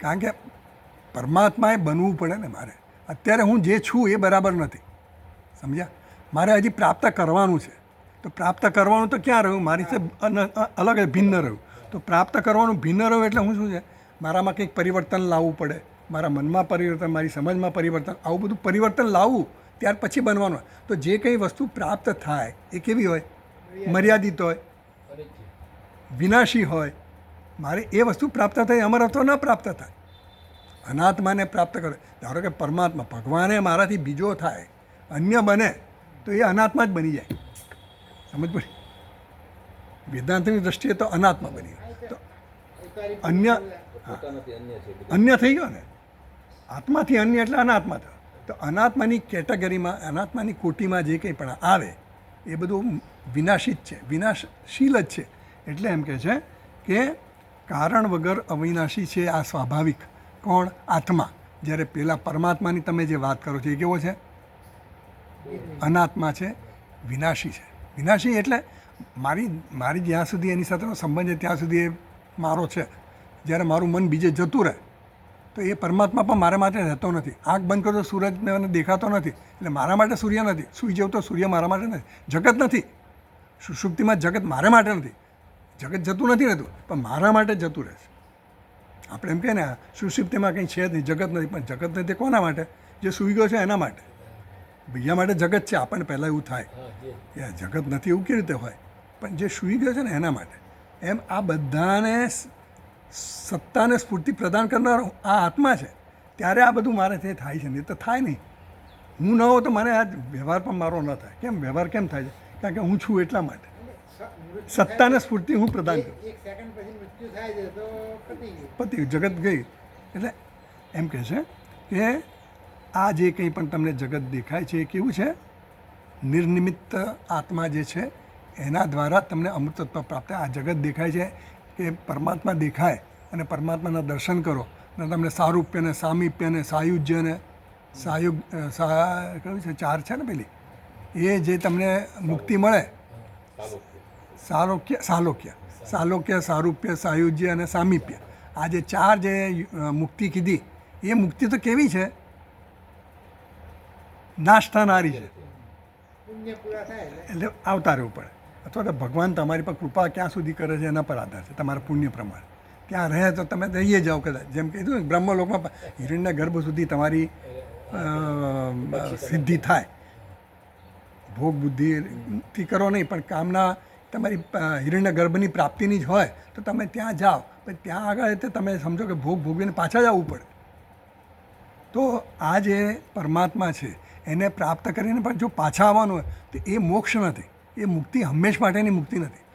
કારણ કે પરમાત્માએ બનવું પડે ને મારે. અત્યારે હું જે છું એ બરાબર નથી, સમજ્યા? મારે હજી પ્રાપ્ત કરવાનું છે. તો પ્રાપ્ત કરવાનું તો ક્યાં રહ્યું? મારી અલગ ભિન્ન રહ્યું. તો પ્રાપ્ત કરવાનું ભિન્ન રહ્યું એટલે હું શું છે? મારામાં કંઈક પરિવર્તન લાવવું પડે, મારા મનમાં પરિવર્તન, મારી સમજમાં પરિવર્તન, આવું બધું પરિવર્તન લાવવું, ત્યાર પછી બનવાનું. તો જે કંઈ વસ્તુ પ્રાપ્ત થાય એ કેવી હોય? મર્યાદિત હોય, વિનાશી હોય. મારે એ વસ્તુ પ્રાપ્ત થાય, અમરત્વ ન પ્રાપ્ત થાય. અનાત્માને પ્રાપ્ત કરે. ધારો કે પરમાત્મા, ભગવાને મારાથી બીજો થાય, અન્ય બને, તો એ અનાત્મા જ બની જાય. સમજ પડી? વેદાંતની દ્રષ્ટિએ તો અનાત્મા બની ગયો, તો અન્ય થઈ ગયો ને. આત્માથી અન્ય એટલે અનાત્મા થયો. તો અનાત્માની કેટેગરીમાં, અનાત્માની કોટીમાં જે કંઈ પણ આવે એ બધું વિનાશી જ છે, વિનાશશીલ જ છે. એટલે એમ કહે છે કે કારણ વગર અવિનાશી છે આ સ્વાભાવિક. કોણ? આત્મા. જ્યારે પેલા પરમાત્માની તમે જે વાત કરો છો એ કેવો છે? અનાત્મા છે, વિનાશી છે. વિનાશી એટલે મારી જ્યાં સુધી એની સાથેનો સંબંધ છે ત્યાં સુધી એ મારો છે. જ્યારે મારું મન બીજે જતું રહે તો એ પરમાત્મા પણ મારા માટે રહેતો નથી. આંખ બંધ કરો તો સૂરજ મને દેખાતો નથી, એટલે મારા માટે સૂર્ય નથી. સૂઈ જવું તો સૂર્ય મારા માટે નથી. જગત નથી, સુષુપ્તિમાં જગત મારા માટે નથી. જગત જતું નથી રહેતું, પણ મારા માટે જતું રહેશે. આપણે એમ કહે ને સુષુપ્તિમાં કંઈ છે જ નહીં, જગત નથી, પણ જગત નથી કોના માટે? જે સૂઈ ગયો છે એના માટે. બીજા માટે જગત છે, આપણને પહેલાં એવું થાય કે જગત નથી એવું કેવી રીતે હોય, પણ જે સૂઈ ગયો છે ને એના માટે. એમ આ બધાને સત્તાને સ્ફૂર્તિ પ્રદાન કરનાર આ આત્મા છે. ત્યારે આ બધું મારે તે થાય છે, નહીં તો થાય નહીં. હું ન હોઉં તો મને આ વ્યવહાર પણ મારો ન થાય. કેમ વ્યવહાર કેમ થાય છે? કારણ કે હું છું એટલા માટે. સત્તાને સ્ફૂર્તિ હું પ્રદાન કરું. પતિ જગત ગઈ. એટલે એમ કહે છે કે આ જે કંઈ પણ તમને જગત દેખાય છે એ કેવું છે? નિર્નિમિત્ત આત્મા જે છે એના દ્વારા તમને અમૃતત્વ પ્રાપ્ત. આ જગત દેખાય છે કે પરમાત્મા દેખાય અને પરમાત્માના દર્શન કરો અને તમને સારૂપ્ય ને સામીપ્ય ને સાયુજ્ય ને કયું છે 4 છે ને પેલી, એ જે તમને મુક્તિ મળે, સાલોક્ય, સારૂપ્ય, સાયુજ્ય અને સામીપ્ય, આ જે 4 જે મુક્તિ કીધી, એ મુક્તિ તો કેવી છે? નાશ થનારી છે. એટલે આવતા રહેવું પડે. અથવા તો ભગવાન તમારી પર કૃપા ક્યાં સુધી કરે છે એના પર આધાર છે, તમારા પુણ્ય પ્રમાણે. ત્યાં રહે તો તમે રહીએ જાઓ કદાચ. જેમ કીધું ને બ્રહ્મલોકમાં હિરણ્ય ગર્ભ સુધી તમારી સિદ્ધિ થાય. ભોગ બુદ્ધિથી કરો નહીં, પણ કામના તમારી હિરણ્ય ગર્ભની પ્રાપ્તિની જ હોય તો તમે ત્યાં જાઓ. પણ ત્યાં આગળ તો તમે સમજો કે ભોગ ભોગવીને પાછા જ આવવું પડે. તો આ જે પરમાત્મા છે એને પ્રાપ્ત કરીને પણ જો પાછા આવવાનું હોય તો એ મોક્ષ નથી, એ મુક્તિ હંમેશ માટેની મુક્તિ નથી.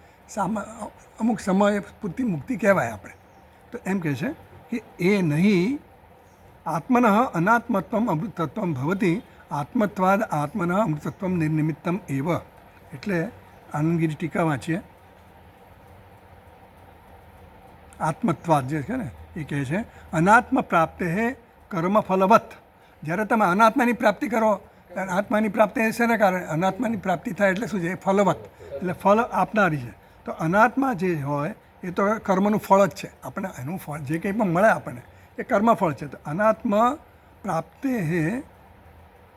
અમુક સમય પૂરતી મુક્તિ કહેવાય આપણે. તો એમ કહે છે કે એ નહીં. આત્મન અનાત્મત્વમ અમૃતત્વમ ભવતી આત્મત્વાદ આત્મન અમૃતત્વમ નિર્નિમિત્તમ એવ. એટલે આનંદગીરી ટીકા વાંચીએ. આત્મત્વાદ જે છે ને એ કહે છે અનાત્મ પ્રાપ્તે હે કર્મ ફલવત. જ્યારે તમે અનાત્માની પ્રાપ્તિ કરો, આત્માની પ્રાપ્તિ શેને કારણે? અનાત્માની પ્રાપ્તિ થાય એટલે શું છે? એ ફલવત, એટલે ફળ આપનારી છે. તો અનાત્મા જે હોય એ તો કર્મનું ફળ જ છે. આપણે એનું ફળ જે કંઈ પણ મળે આપણને એ કર્મફળ છે. તો અનાત્મ પ્રાપ્તે હે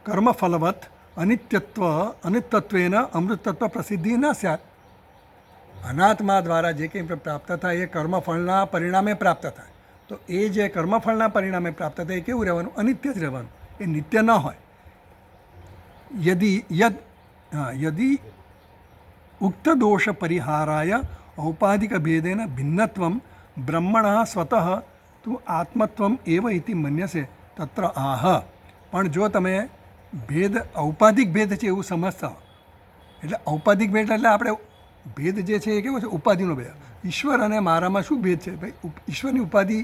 કર્મ ફલવત અનિત્યત્વ અનિત્યત્વેન અમૃતત્વ પ્રસિદ્ધિ ન સ્યાત. અનાત્મા દ્વારા જે કંઈ પ્રાપ્ત થાય એ કર્મફળના પરિણામે પ્રાપ્ત થાય. તો એ જે કર્મફળના પરિણામે પ્રાપ્ત થાય એ કેવું રહેવાનું? અનિત્ય જ રહેવાનું, એ નિત્ય ન હોય. યદિ ઉક્ત દોષ પરિહારાય ઔપાધિક ભેદેન ભિન્નત્વમ બ્રહ્મણ સ્વતઃ તું આત્મત્વમ એવ ઇતિ મન્યસે તત્ર આહ. પણ જો તમે ભેદ ઔપાધિક ભેદ છે એવું સમજતા હો, એટલે ઔપાધિક ભેદ એટલે આપણે ભેદ જે છે એ કેવો છે? ઉપાધિનો ભેદ. ઈશ્વર અને મારામાં શું ભેદ છે? ભાઈ ઈશ્વરની ઉપાધિ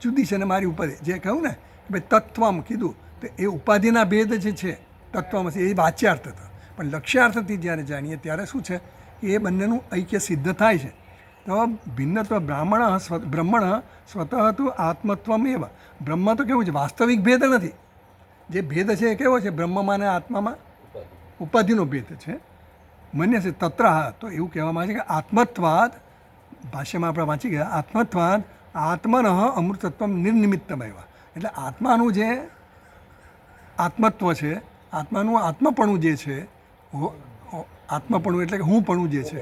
જુદી છે અને મારી ઉપાધિ. જે કહ્યું ને ભાઈ તત્વમ કીધું, તો એ ઉપાધિના ભેદ જે છે તત્વમાં એ વાચ્યાર્થ હતા. પણ લક્ષ્યાર્થથી જ્યારે જાણીએ ત્યારે શું છે? એ બંનેનું ઐક્ય સિદ્ધ થાય છે. તો ભિન્નત્વ બ્રહ્મણ સ્વતઃ તો આત્મત્વમ એવ. બ્રહ્મ તો કેવું છે? વાસ્તવિક ભેદ નથી. જે ભેદ છે એ કેવો છે? બ્રહ્મમાં અને આત્મામાં ઉપાધિનો ભેદ છે. મન્ય છે તત્ર. તો એવું કહેવામાં આવે છે કે આત્મત્વાદ, ભાષ્યમાં આપણે વાંચી ગયા, આત્મત્વાદ આત્મન અમૃતત્વ નિર્નિમિત્તમ એવા. એટલે આત્માનું જે આત્મત્વ છે, આત્માનું આત્મપણું જે છે, આત્મપણું એટલે કે હુંપણું જે છે,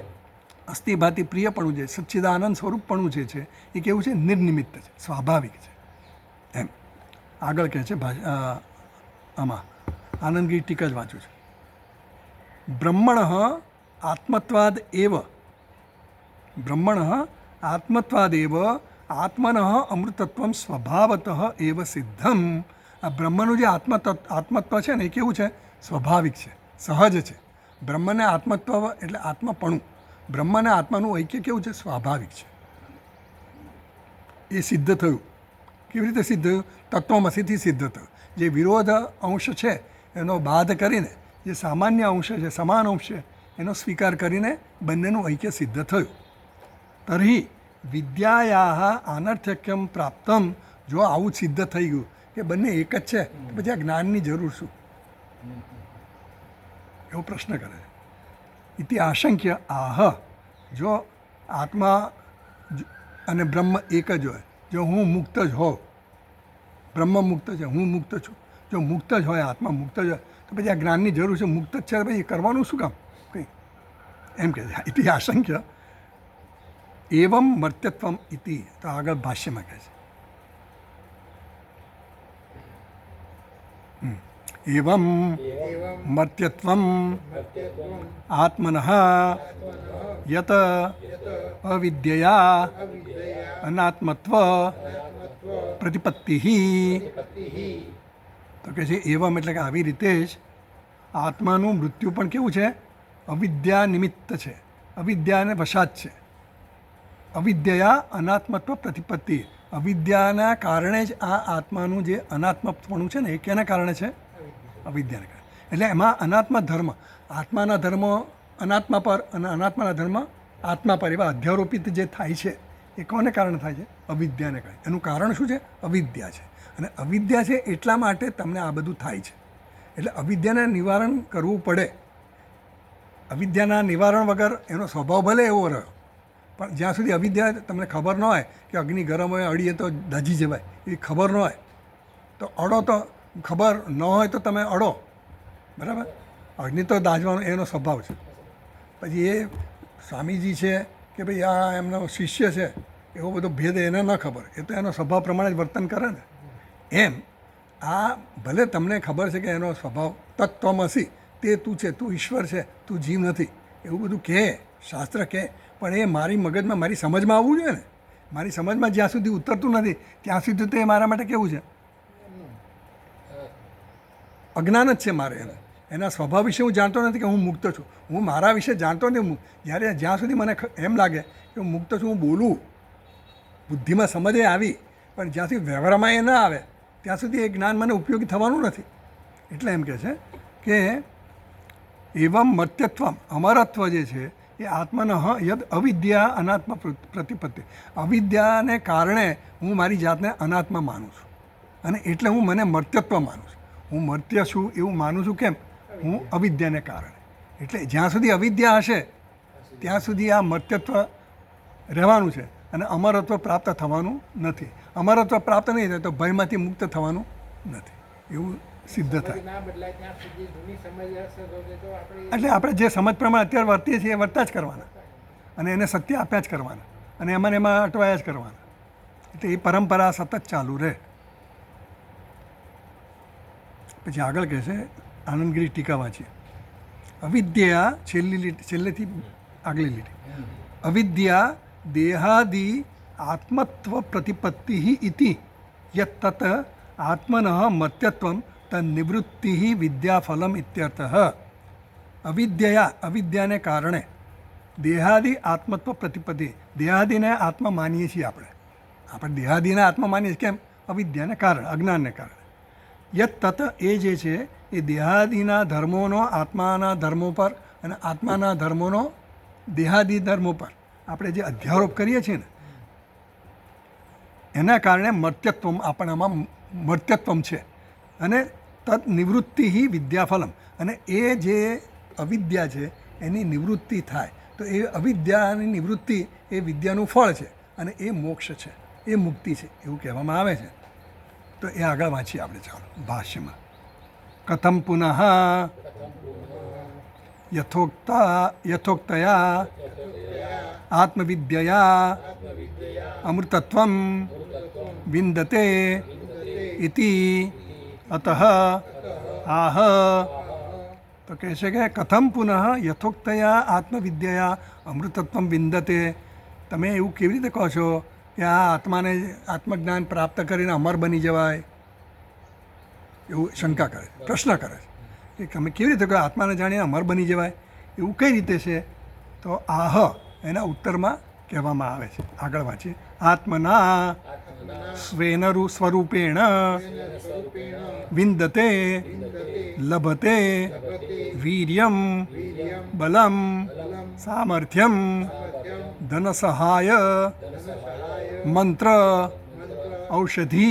અસ્થિભાતિ પ્રિયપણું જે સચ્ચિદાનંદ સ્વરૂપપણું જે છે એ કેવું છે? નિર્નિમિત્ત છે, સ્વાભાવિક છે. એમ આગળ કહે છે આમાં આનંદગીરી ટીકા જ વાંચું છું. બ્રહ્મણ આત્મત્વાદ એવ, બ્રહ્મણ આત્મત્વાદ એવ આત્મન અમૃતત્વમ સ્વભાવતઃ એવ સિદ્ધમ. આ બ્રહ્મનું જે આત્મત્વ છે ને એ કેવું છે? સ્વાભાવિક છે, સહજ છે. બ્રહ્મને આત્મત્વ એટલે આત્મપણું. બ્રહ્મને આત્માનું ઐક્ય કેવું છે? સ્વાભાવિક છે. એ સિદ્ધ થયું. કેવી રીતે સિદ્ધ થયું? તત્વમસીથી સિદ્ધ થયું. જે વિરોધ અંશ છે એનો બાદ કરીને જે સામાન્ય અંશ છે, સમાન અંશ છે, એનો સ્વીકાર કરીને બંનેનું ઐક્ય સિદ્ધ થયું. તર્હિ વિદ્યાયા આનર્થક્યમ પ્રાપ્તમ. જો આવું જ સિદ્ધ થઈ ગયું કે બંને એક જ છે, તો પછી આ જ્ઞાનની જરૂર શું? એવો પ્રશ્ન કરે છે. ઇતિ આશંક્ય આહ. જો આત્મા અને બ્રહ્મ એક જ હોય, જો હું મુક્ત જ હોઉં, બ્રહ્મ મુક્ત છે, હું મુક્ત છું, જો મુક્ત જ હોય, આત્મા મુક્ત જ હોય, તો પછી આ જ્ઞાનની જરૂર છે. મુક્ત જ છે, પછી કરવાનું શું કામ કંઈ? એમ કહે છે. ઇતિ આશંક્ય એવમ મર્ત્યત્વમ ઇતિ. તો આગળ ભાષ્યમાં કહે છે એવમ મર્ત્યત્વમ આત્મનઃ યત અવિદ્યયા અનાત્મત્વ પ્રતિપત્તિ તો કે છે એવમ એટલે કે આવી રીતે જ આત્માનું મૃત્યુ પણ કેવું છે? અવિદ્યા નિમિત્ત છે, અવિદ્યાને વશાત છે. અવિદ્યા અનાત્મત્વ પ્રતિપત્તિ, અવિદ્યાના કારણે જ આ આત્માનું જે અનાત્મપણું છે ને એ કેના કારણે છે? અવિદ્યાના કારણે. એટલે એમાં અનાત્મ ધર્મ, આત્માના ધર્મ અનાત્મા પર અને અનાત્માના ધર્મ આત્મા પર એવા અધ્યારોપિત જે થાય છે એ કોને કારણે થાય છે? અવિદ્યાને કારણે. એનું કારણ શું છે? અવિદ્યા છે. અને અવિદ્યા છે એટલા માટે તમને આ બધું થાય છે. એટલે અવિદ્યાને નિવારણ કરવું પડે. અવિદ્યાના નિવારણ વગર એનો સ્વભાવ ભલે એવો રહ્યો, પણ જ્યાં સુધી અવિદ્યા તમને ખબર ન હોય કે અગ્નિ ગરમ હોય અડીએ તો દાઝી જવાય, એવી ખબર ન હોય તો અડો, તો ખબર ન હોય તો તમે અડો, બરાબર? અગ્નિ તો દાઝવાનો એનો સ્વભાવ છે. પછી એ સ્વામીજી છે કે ભાઈ આ એમનો શિષ્ય છે, એવો બધો ભેદ એને ન ખબર, એ તો એનો સ્વભાવ પ્રમાણે જ વર્તન કરે ને. એમ આ ભલે તમને ખબર છે કે એનો સ્વભાવ તત્વમસી, તે તું છે, તું ઈશ્વર છે, તું જીવ નથી, એવું બધું કહે, શાસ્ત્ર કહે, પણ એ મારી મગજમાં, મારી સમજમાં આવવું જોઈએ ને. મારી સમજમાં જ્યાં સુધી ઉતરતું નથી ત્યાં સુધી તો એ મારા માટે કેવું છે? અજ્ઞાન જ છે મારે. એના સ્વભાવ વિશે હું જાણતો નથી કે હું મુક્ત છું. હું મારા વિશે જાણતો નથી. જ્યારે જ્યાં સુધી મને એમ લાગે કે હું મુક્ત છું, હું બોલું, બુદ્ધિમાં સમજે આવી, પણ જ્યાં સુધી વ્યવહારમાં એ ના આવે ત્યાં સુધી એ જ્ઞાન મને ઉપયોગી થવાનું નથી. એટલે એમ કહે છે કે એવમ મર્ત્યત્વમ, અમરત્વ જે છે એ આત્મન યદ અવિદ્યા અનાત્મ પ્રતિપત્તિ, અવિદ્યાને કારણે હું મારી જાતને અનાત્મા માનું છું અને એટલે હું મને મર્ત્યત્વ માનું છું. હું મર્ત્ય છું એવું માનું છું. કેમ? હું અવિદ્યાને કારણે. એટલે જ્યાં સુધી અવિદ્યા હશે ત્યાં સુધી આ મર્ત્યત્વ રહેવાનું છે અને અમરત્વ પ્રાપ્ત થવાનું નથી. અમરત્વ પ્રાપ્ત નહીં થાય તો ભયમાંથી મુક્ત થવાનું નથી, એવું સિદ્ધ થાય. એટલે આપણે જે સમજ પ્રમાણે અત્યારે વર્તીએ છીએ એ વર્તા જ કરવાના અને એને સત્ય આપ્યા જ કરવાના અને એમાં અટવાયા જ કરવાના. એટલે એ પરંપરા સતત ચાલુ રહે. પછી આગળ કહે છે, આનંદગીરી ટીકા વાંચીએ. અવિદ્યા છેલ્લેથી આગલી લીટી. અવિદ્યા દેહાદિ આત્મત્વ પ્રતિપત્તિ ઇતિ યત તત આત્મન મર્ત્યત્વમ તન્નિવૃત્તિ વિદ્યાફલમ ઇત્યર્થ. અવિદ્યાને કારણે દેહાદિ આત્મત્વ પ્રતિપત્તિ, દેહાદિને આત્મા માનીએ છીએ આપણે દેહાદિને આત્મા માનીએ છીએ. કેમ? અવિદ્યાને કારણે, અજ્ઞાનને કારણે. યત તત એ જે છે એ દેહાદિના ધર્મોનો આત્માના ધર્મો પર અને આત્માના ધર્મોનો દેહાદિ ધર્મો પર આપણે જે અધ્યારોપ કરીએ છીએ ને એના કારણે મર્ત્યત્વમ, આપણામાં મર્ત્યત્વમ છે અને તદ નિવૃત્તિ વિદ્યાફલમ, અને એ જે અવિદ્યા છે એની નિવૃત્તિ થાય તો એ અવિદ્યાની નિવૃત્તિ એ વિદ્યાનું ફળ છે અને એ મોક્ષ છે, એ મુક્તિ છે એવું કહેવામાં આવે છે. તો એ આગળ વાંચીએ આપણે, ચાલો ભાષ્યમાં. કથમ પુનઃ યથોક્તયા આત્મવિદ્યયા અમૃતત્વમ વિંદતે ઇતિ અતઃ આહ. તો કહે છે કે કથમ પુનઃ યથોક્તયા આત્મવિદ્યયા અમૃતત્વમ વિંદતે. તમે એવું કેવી રીતે કહો છો કે આ આત્માને આત્મજ્ઞાન પ્રાપ્ત કરીને અમર બની જવાય? એવું શંકા કરે, પ્રશ્ન કરે છે કે તમે કેવી રીતે કહો આત્માને જાણીને અમર બની જવાય, એવું કઈ રીતે છે? તો આહ એના ઉત્તરમાં કહેવામાં આવે છે. આગળ વાંચીએ. આત્મના સ્વેન સ્વરૂપેણ વિંદતે લભતે વીર્યમ બલમ સામર્થ્યમ ધન સહાય મંત્ર ઔષધિ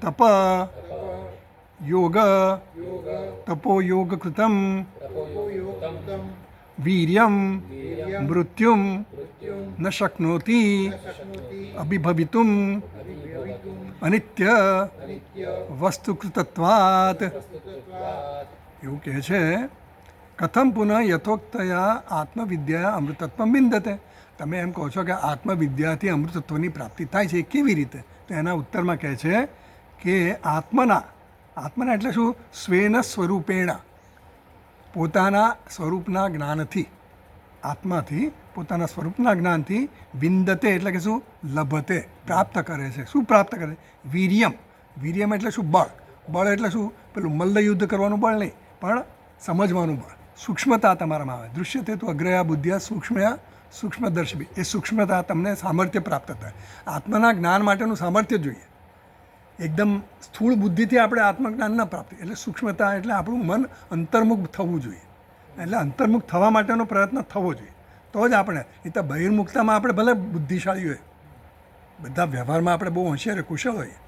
તપ યોગ તપોયોગ કૃતમ વીર્યમ મૃત્યુમ ન શક્નોતિ અભિભવિતુમ અનિત્ય વસ્તુકૃતત્વાત. એવું કહે છે. કથમ પુનઃ યથોક્તયા આત્મવિદ્યા અમૃતત્વમ વિંદતે. તમે એમ કહો છો કે આત્મવિદ્યાથી અમૃતત્વની પ્રાપ્તિ થાય છે, કેવી રીતે? તો એના ઉત્તરમાં કહે છે કે આત્મના આત્મના એટલે શું? સ્વેન સ્વરૂપેણ, પોતાના સ્વરૂપના જ્ઞાનથી, આત્માથી પોતાના સ્વરૂપના જ્ઞાનથી વિંદતે એટલે કે શું? લભતે, પ્રાપ્ત કરે છે. શું પ્રાપ્ત કરે? વીર્યમ. વીર્યમ એટલે શું? બળ. બળ એટલે શું? પેલું મલ્લયુદ્ધ કરવાનું બળ નહીં, પણ સમજવાનું બળ. સૂક્ષ્મતા તમારામાં આવે. દૃશ્યતે તો અગ્રયા બુદ્ધિયા સૂક્ષ્મદર્શી. એ સૂક્ષ્મતા તમને સામર્થ્ય પ્રાપ્ત થાય. આત્માના જ્ઞાન માટેનું સામર્થ્ય જોઈએ. એકદમ સ્થૂળ બુદ્ધિથી આપણે આત્મજ્ઞાન ન પ્રાપ્ત. એટલે સૂક્ષ્મતા એટલે આપણું મન અંતર્મુખ થવું જોઈએ. એટલે અંતર્મુખ થવા માટેનો પ્રયત્ન થવો જોઈએ, તો જ આપણે. એ તો બહિર્મુખતામાં આપણે ભલે બુદ્ધિશાળી હોય, બધા વ્યવહારમાં આપણે બહુ હોશિયાર કુશળ હોઈએ,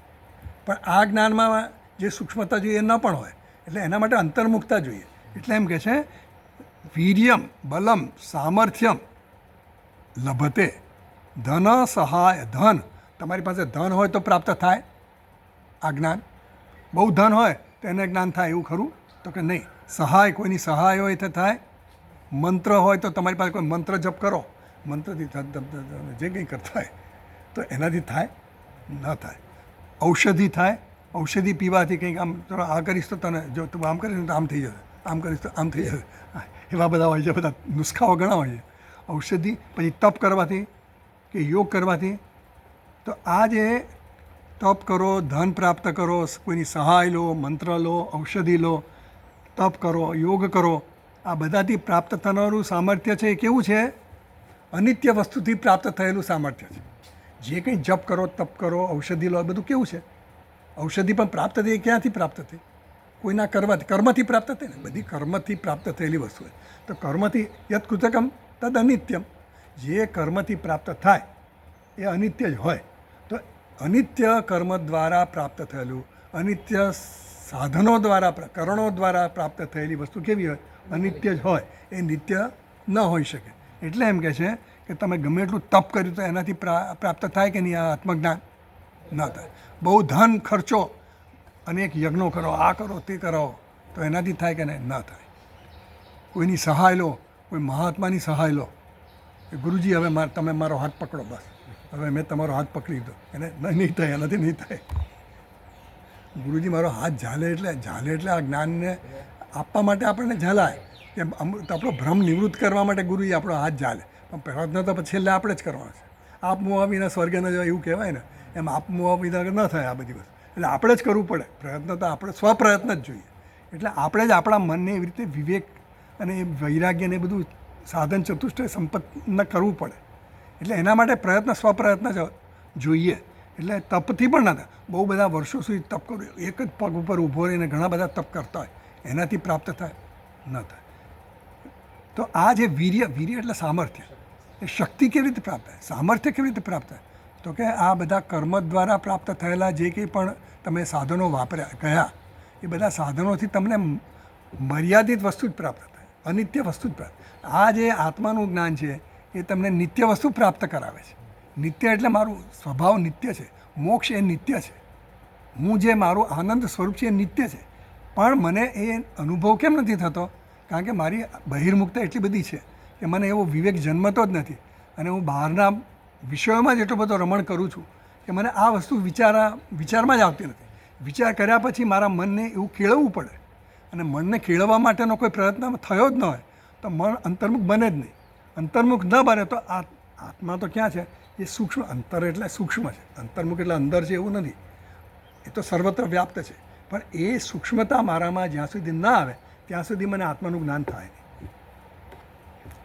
પણ આ જ્ઞાનમાં જે સૂક્ષ્મતા જોઈએ એ ન પણ હોય. એટલે એના માટે અંતર્મુખતા જોઈએ. એટલે એમ કહે છે વીર્યમ બલમ સામર્થ્યમ લભતે ધન સહાય. ધન, તમારી પાસે ધન હોય તો પ્રાપ્ત થાય આ જ્ઞાન. બહુ ધન હોય તો એને જ્ઞાન થાય એવું ખરું? તો કે નહીં. સહાય, કોઈની સહાય હોય તો થાય. મંત્ર હોય તો તમારી પાસે કોઈ મંત્ર જપ કરો, મંત્રથી જે કંઈ કરતા હોય તો એનાથી થાય? ન થાય. ઔષધિ થાય. ઔષધિ પીવાથી કંઈક આમ આ કરીશ તો તને, જો તું આમ કરીશ તો આમ થઈ જશે, આમ કરીશ તો આમ થઈ જશે, એવા બધા હોય છે, બધા નુસ્ખાઓ ઘણા હોય છે. ઔષધિ. પછી તપ કરવાથી કે યોગ કરવાથી. તો આ જે તપ કરો, ધન પ્રાપ્ત કરો, કોઈની સહાય લો, મંત્ર લો, ઔષધિ લો, તપ કરો, યોગ કરો, આ બધાથી પ્રાપ્ત થનારું સામર્થ્ય છે એ કેવું છે? અનિત્ય વસ્તુથી પ્રાપ્ત થયેલું સામર્થ્ય છે. જે કંઈ જપ કરો, તપ કરો, ઔષધિ લો, એ બધું કેવું છે? ઔષધિ પણ પ્રાપ્ત થઈ. ક્યાંથી પ્રાપ્ત થઈ? કોઈના કર્મથી પ્રાપ્ત થઈ ને. બધી કર્મથી પ્રાપ્ત થયેલી વસ્તુ છે. તો કર્મથી યત કૃતકમ તદ અનિત્યમ. જે કર્મથી પ્રાપ્ત થાય એ અનિત્ય જ હોય. તો અનિત્ય કર્મ દ્વારા પ્રાપ્ત થયેલું, અનિત્ય સાધનો દ્વારા, કરણો દ્વારા પ્રાપ્ત થયેલી વસ્તુ કેવી હોય? અનિત્ય જ હોય. એ નિત્ય ન હોઈ શકે. એટલે એમ કહે છે કે તમે ગમે એટલું તપ કર્યું તો એનાથી પ્રાપ્ત થાય કે નહીં? આ આત્મજ્ઞાન ન થાય. બહુ ધન ખર્ચો, અનેક યજ્ઞો કરો, આ કરો તે કરો, તો એનાથી થાય કે નહીં? ન થાય. કોઈની સહાય લો, કોઈ મહાત્માની સહાય લો, કે ગુરુજી હવે તમે મારો હાથ પકડો, બસ હવે મેં તમારો હાથ પકડી લીધો, એને નહીં થાય, એનાથી નહીં થાય. ગુરુજી મારો હાથ ઝાલે એટલે આ જ્ઞાનને આપવા માટે આપણને ઝાલાય, કે આપણો ભ્રમ નિવૃત્ત કરવા માટે ગુરુજી આપણો હાથ ઝાલે. પણ પ્રયત્ન તો પછી છેલ્લે આપણે જ કરવાનો છે. આપ મુઆ વિના સ્વર્ગે ન જવાય એવું કહેવાય ને, એમ આપ મુઆ વિના ન થાય આ બધી વસ્તુ. એટલે આપણે જ કરવું પડે. પ્રયત્ન તો આપણે સ્વપ્રયત્ન જ જોઈએ. એટલે આપણે જ આપણા મનને એવી રીતે વિવેક અને વૈરાગ્યને બધું સાધન ચતુષ્ટય સંપન્ન કરવું પડે. એટલે એના માટે પ્રયત્ન, સ્વપ્રયત્ન જ જોઈએ. એટલે તપથી પણ ના થાય. બહુ બધા વર્ષો સુધી તપ કરવું, એક જ પગ ઉપર ઊભો રહીને ઘણા બધા તપ કરતા હોય, એનાથી પ્રાપ્ત થાય? ન થાય. તો આ જે વીર્ય એટલે સામર્થ્ય, એ શક્તિ કેવી રીતે પ્રાપ્ત થાય? સામર્થ્ય કેવી રીતે પ્રાપ્ત થાય? તો કે આ બધા કર્મ દ્વારા પ્રાપ્ત થયેલા જે કંઈ પણ તમે સાધનો વાપર્યા ગયા, એ બધા સાધનોથી તમને મર્યાદિત વસ્તુ જ પ્રાપ્ત થાય, અનિત્ય વસ્તુ જ પ્રાપ્ત. આ જે આત્માનું જ્ઞાન છે એ તમને નિત્ય વસ્તુ પ્રાપ્ત કરાવે છે. નિત્ય એટલે મારું સ્વભાવ નિત્ય છે. મોક્ષ એ નિત્ય છે. હું જે મારું આનંદ સ્વરૂપ છે એ નિત્ય છે. પણ મને એ અનુભવ કેમ નથી થતો? કારણ કે મારી બહિર્મુખતા એટલી બધી છે કે મને એવો વિવેક જન્મતો જ નથી. અને હું બહારના વિષયોમાં જ એટલો બધો રમણ કરું છું કે મને આ વસ્તુ વિચારમાં જ આવતી નથી. વિચાર કર્યા પછી મારા મનને એવું કેળવવું પડે. અને મનને કેળવવા માટેનો કોઈ પ્રયત્ન થયો જ ન હોય તો મન અંતર્મુખ બને જ નહીં. અંતર્મુખ ન બને તો આત્મા તો ક્યાં છે? એ સૂક્ષ્મ. અંતર એટલે સૂક્ષ્મ છે, અંતર્મુખ એટલે અંદર છે એવું નથી. એ તો સર્વત્ર વ્યાપ્ત છે. પણ એ સૂક્ષ્મતા મારામાં જ્યાં સુધી ના આવે ત્યાં સુધી મને આત્માનું જ્ઞાન થાય નહીં.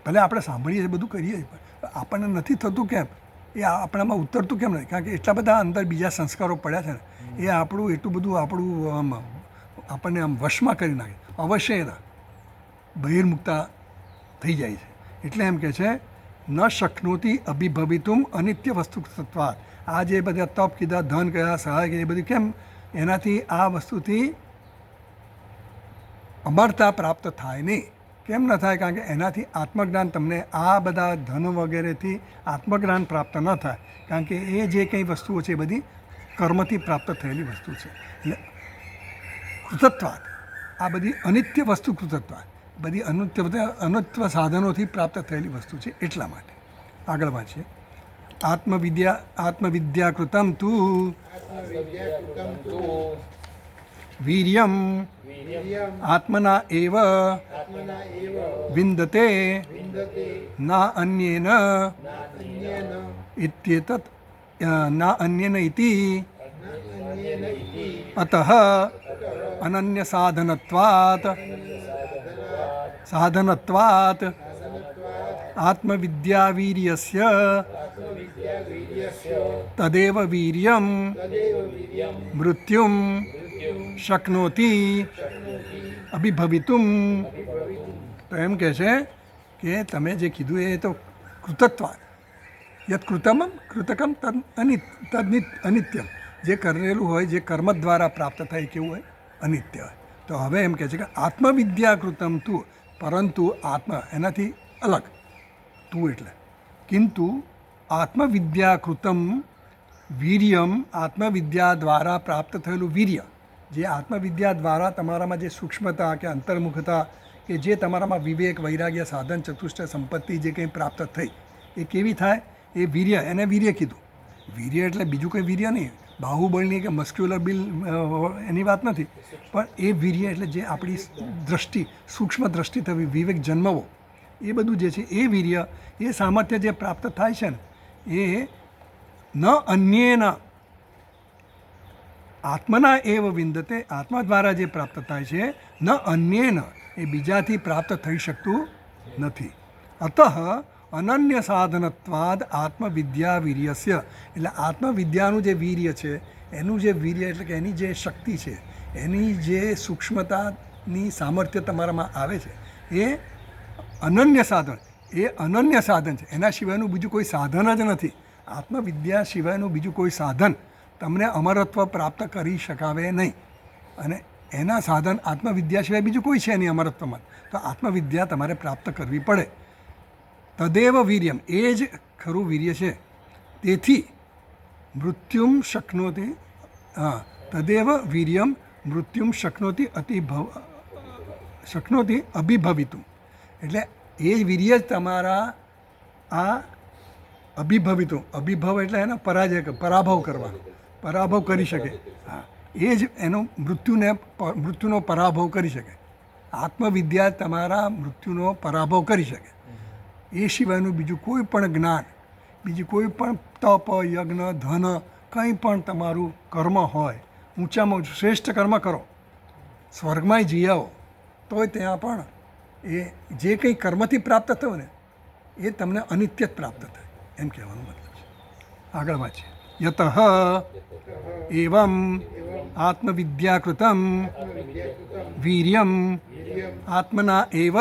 ભલે આપણે સાંભળીએ છીએ, બધું કરીએ છીએ, પણ આપણને નથી થતું કેમ? એ આપણામાં ઉતરતું કેમ નથી? કારણ કે એટલા બધા અંદર બીજા સંસ્કારો પડ્યા છે ને, એ આપણું એટલું બધું આમ આપણને આમ વશમાં કરી નાખે. અવશ્ય બહિર્મુક્તા થઈ જાય છે. એટલે એમ કહે છે ન શક્નોતી અભિભવિતુમ અનિત્ય વસ્તુ સત્વાત. આ જે બધા તપ કીધા, ધન કયા, સહાય કીધા, એ બધું કેમ? એનાથી આ વસ્તુથી અમરતા પ્રાપ્ત થાય નહીં. કેમ ન થાય? કારણ કે એનાથી આત્મજ્ઞાન, તમને આ બધા ધન વગેરેથી આત્મજ્ઞાન પ્રાપ્ત ન થાય. કારણ કે એ જે કંઈ વસ્તુઓ છે એ બધી કર્મથી પ્રાપ્ત થયેલી વસ્તુ છે. એટલે કૃતત્વાત, આ બધી અનિત્ય વસ્તુ કૃતત્વાત, બધી અનિત્ય સાધનોથી પ્રાપ્ત થયેલી વસ્તુ છે. એટલા માટે આગળ વાંચીએ. આત્મવિદ્યા કૃતમ તું વીર્યમ આત્મના એવ વિંદતે ના અન્યેન ઇત્યેતત ના અન્યેન ઇતિ અતઃ અનન્ય સાધનત્વાત આત્મવિદ્યાવીર્યસ્ય તદેવ વીર્યમ મૃત્યુમ શક્નોતિ અભિભવિતુમ. તો એમ કહે છે કે તમે જે કીધું એ તો કૃતત્વાદ યત કૃતકમ અનિત્યમ. જે કરેલું હોય, જે કર્મ દ્વારા પ્રાપ્ત થાય કેવું હોય, અનિત્ય હોય. તો હવે એમ કહે છે કે આત્મવિદ્યા કૃતમ તું, પરંતુ આત્મ એનાથી અલગ તું એટલે કિંતુ આત્મવિદ્યા કૃતમ વીર્યમ, આત્મવિદ્યા દ્વારા પ્રાપ્ત થયેલું વીર્ય, જે આત્મવિદ્યા દ્વારા તમારામાં જે સૂક્ષ્મતા કે અંતર્મુખતા કે જે તમારામાં વિવેક, વૈરાગ્ય, સાધન, ચતુષ્ટય, સંપત્તિ જે કંઈ પ્રાપ્ત થઈ એ કેવી થાય? એ વીર્ય, એને વીર્ય કીધું. વીર્ય એટલે બીજું કંઈ વીર્ય નહીં, બાહુબળની કે મસ્ક્યુલર બિલ એની વાત નથી, પણ એ વીર્ય એટલે જે આપણી દ્રષ્ટિ, સૂક્ષ્મ દ્રષ્ટિ થવી, વિવેક જન્મવો, એ બધું જે છે એ વીર્ય, એ સામર્થ્ય જે પ્રાપ્ત થાય છે ને એ ન અન્યેન આત્મના એવ વિંદતે, આત્મા દ્વારા જે પ્રાપ્ત થાય છે, ન અન્યેન એ બીજાથી પ્રાપ્ત થઈ શકતું નથી. અતઃ અનન્ય સાધનત્વાદ આત્મવિદ્યા વીર્યસ્ય, એટલે આત્મવિદ્યાનું જે વીર્ય છે, એનું જે વીર્ય એટલે કે એની જે શક્તિ છે, એની જે સૂક્ષ્મતાની સામર્થ્ય તમારામાં આવે છે એ અનન્ય સાધન, એ અનન્ય સાધન છે. એના સિવાયનું બીજું કોઈ સાધન જ નથી. આત્મવિદ્યા સિવાયનું બીજું કોઈ સાધન તમને અમરત્વ પ્રાપ્ત કરી શકાવે નહીં. અને એના સાધન આત્મવિદ્યા સિવાય બીજું કોઈ છે નહીં અમરત્વમાં. તો આત્મવિદ્યા તમારે પ્રાપ્ત કરવી પડે. તદેવ વીર્યમ, એ જ ખરું વીર્ય છે. તેથી મૃત્યુમ શક્નોતિ, તદેવ વીર્યમ મૃત્યુમ શક્નોતિ શક્નોતિ અભિભવિતું. એટલે એ જ વીર્ય જ તમારા આ અભિભવિતું, અભિભવ એટલે એનો પરાભવ કરવાનો, પરાભવ કરી શકે. હા, એ જ એનો મૃત્યુનો પરાભવ કરી શકે. આત્મવિદ્યા તમારા મૃત્યુનો પરાભવ કરી શકે. એ સિવાયનું બીજું કોઈ પણ જ્ઞાન, બીજું કોઈ પણ તપ, યજ્ઞ, ધન, કંઈ પણ તમારું કર્મ હોય, ઊંચામાં ઊંચું શ્રેષ્ઠ કર્મ કરો, સ્વર્ગમાંય જઈ આવો, તોય ત્યાં પણ એ જે કંઈ કર્મથી પ્રાપ્ત થયું ને એ તમને અનિત્ય જ પ્રાપ્ત થાય, એમ કહેવાનો મતલબ છે. આગળ વાંચીએ. યતઃ એવમ આત્મવિદ્યાકૃતમ વીર્યમ આત્મના એવ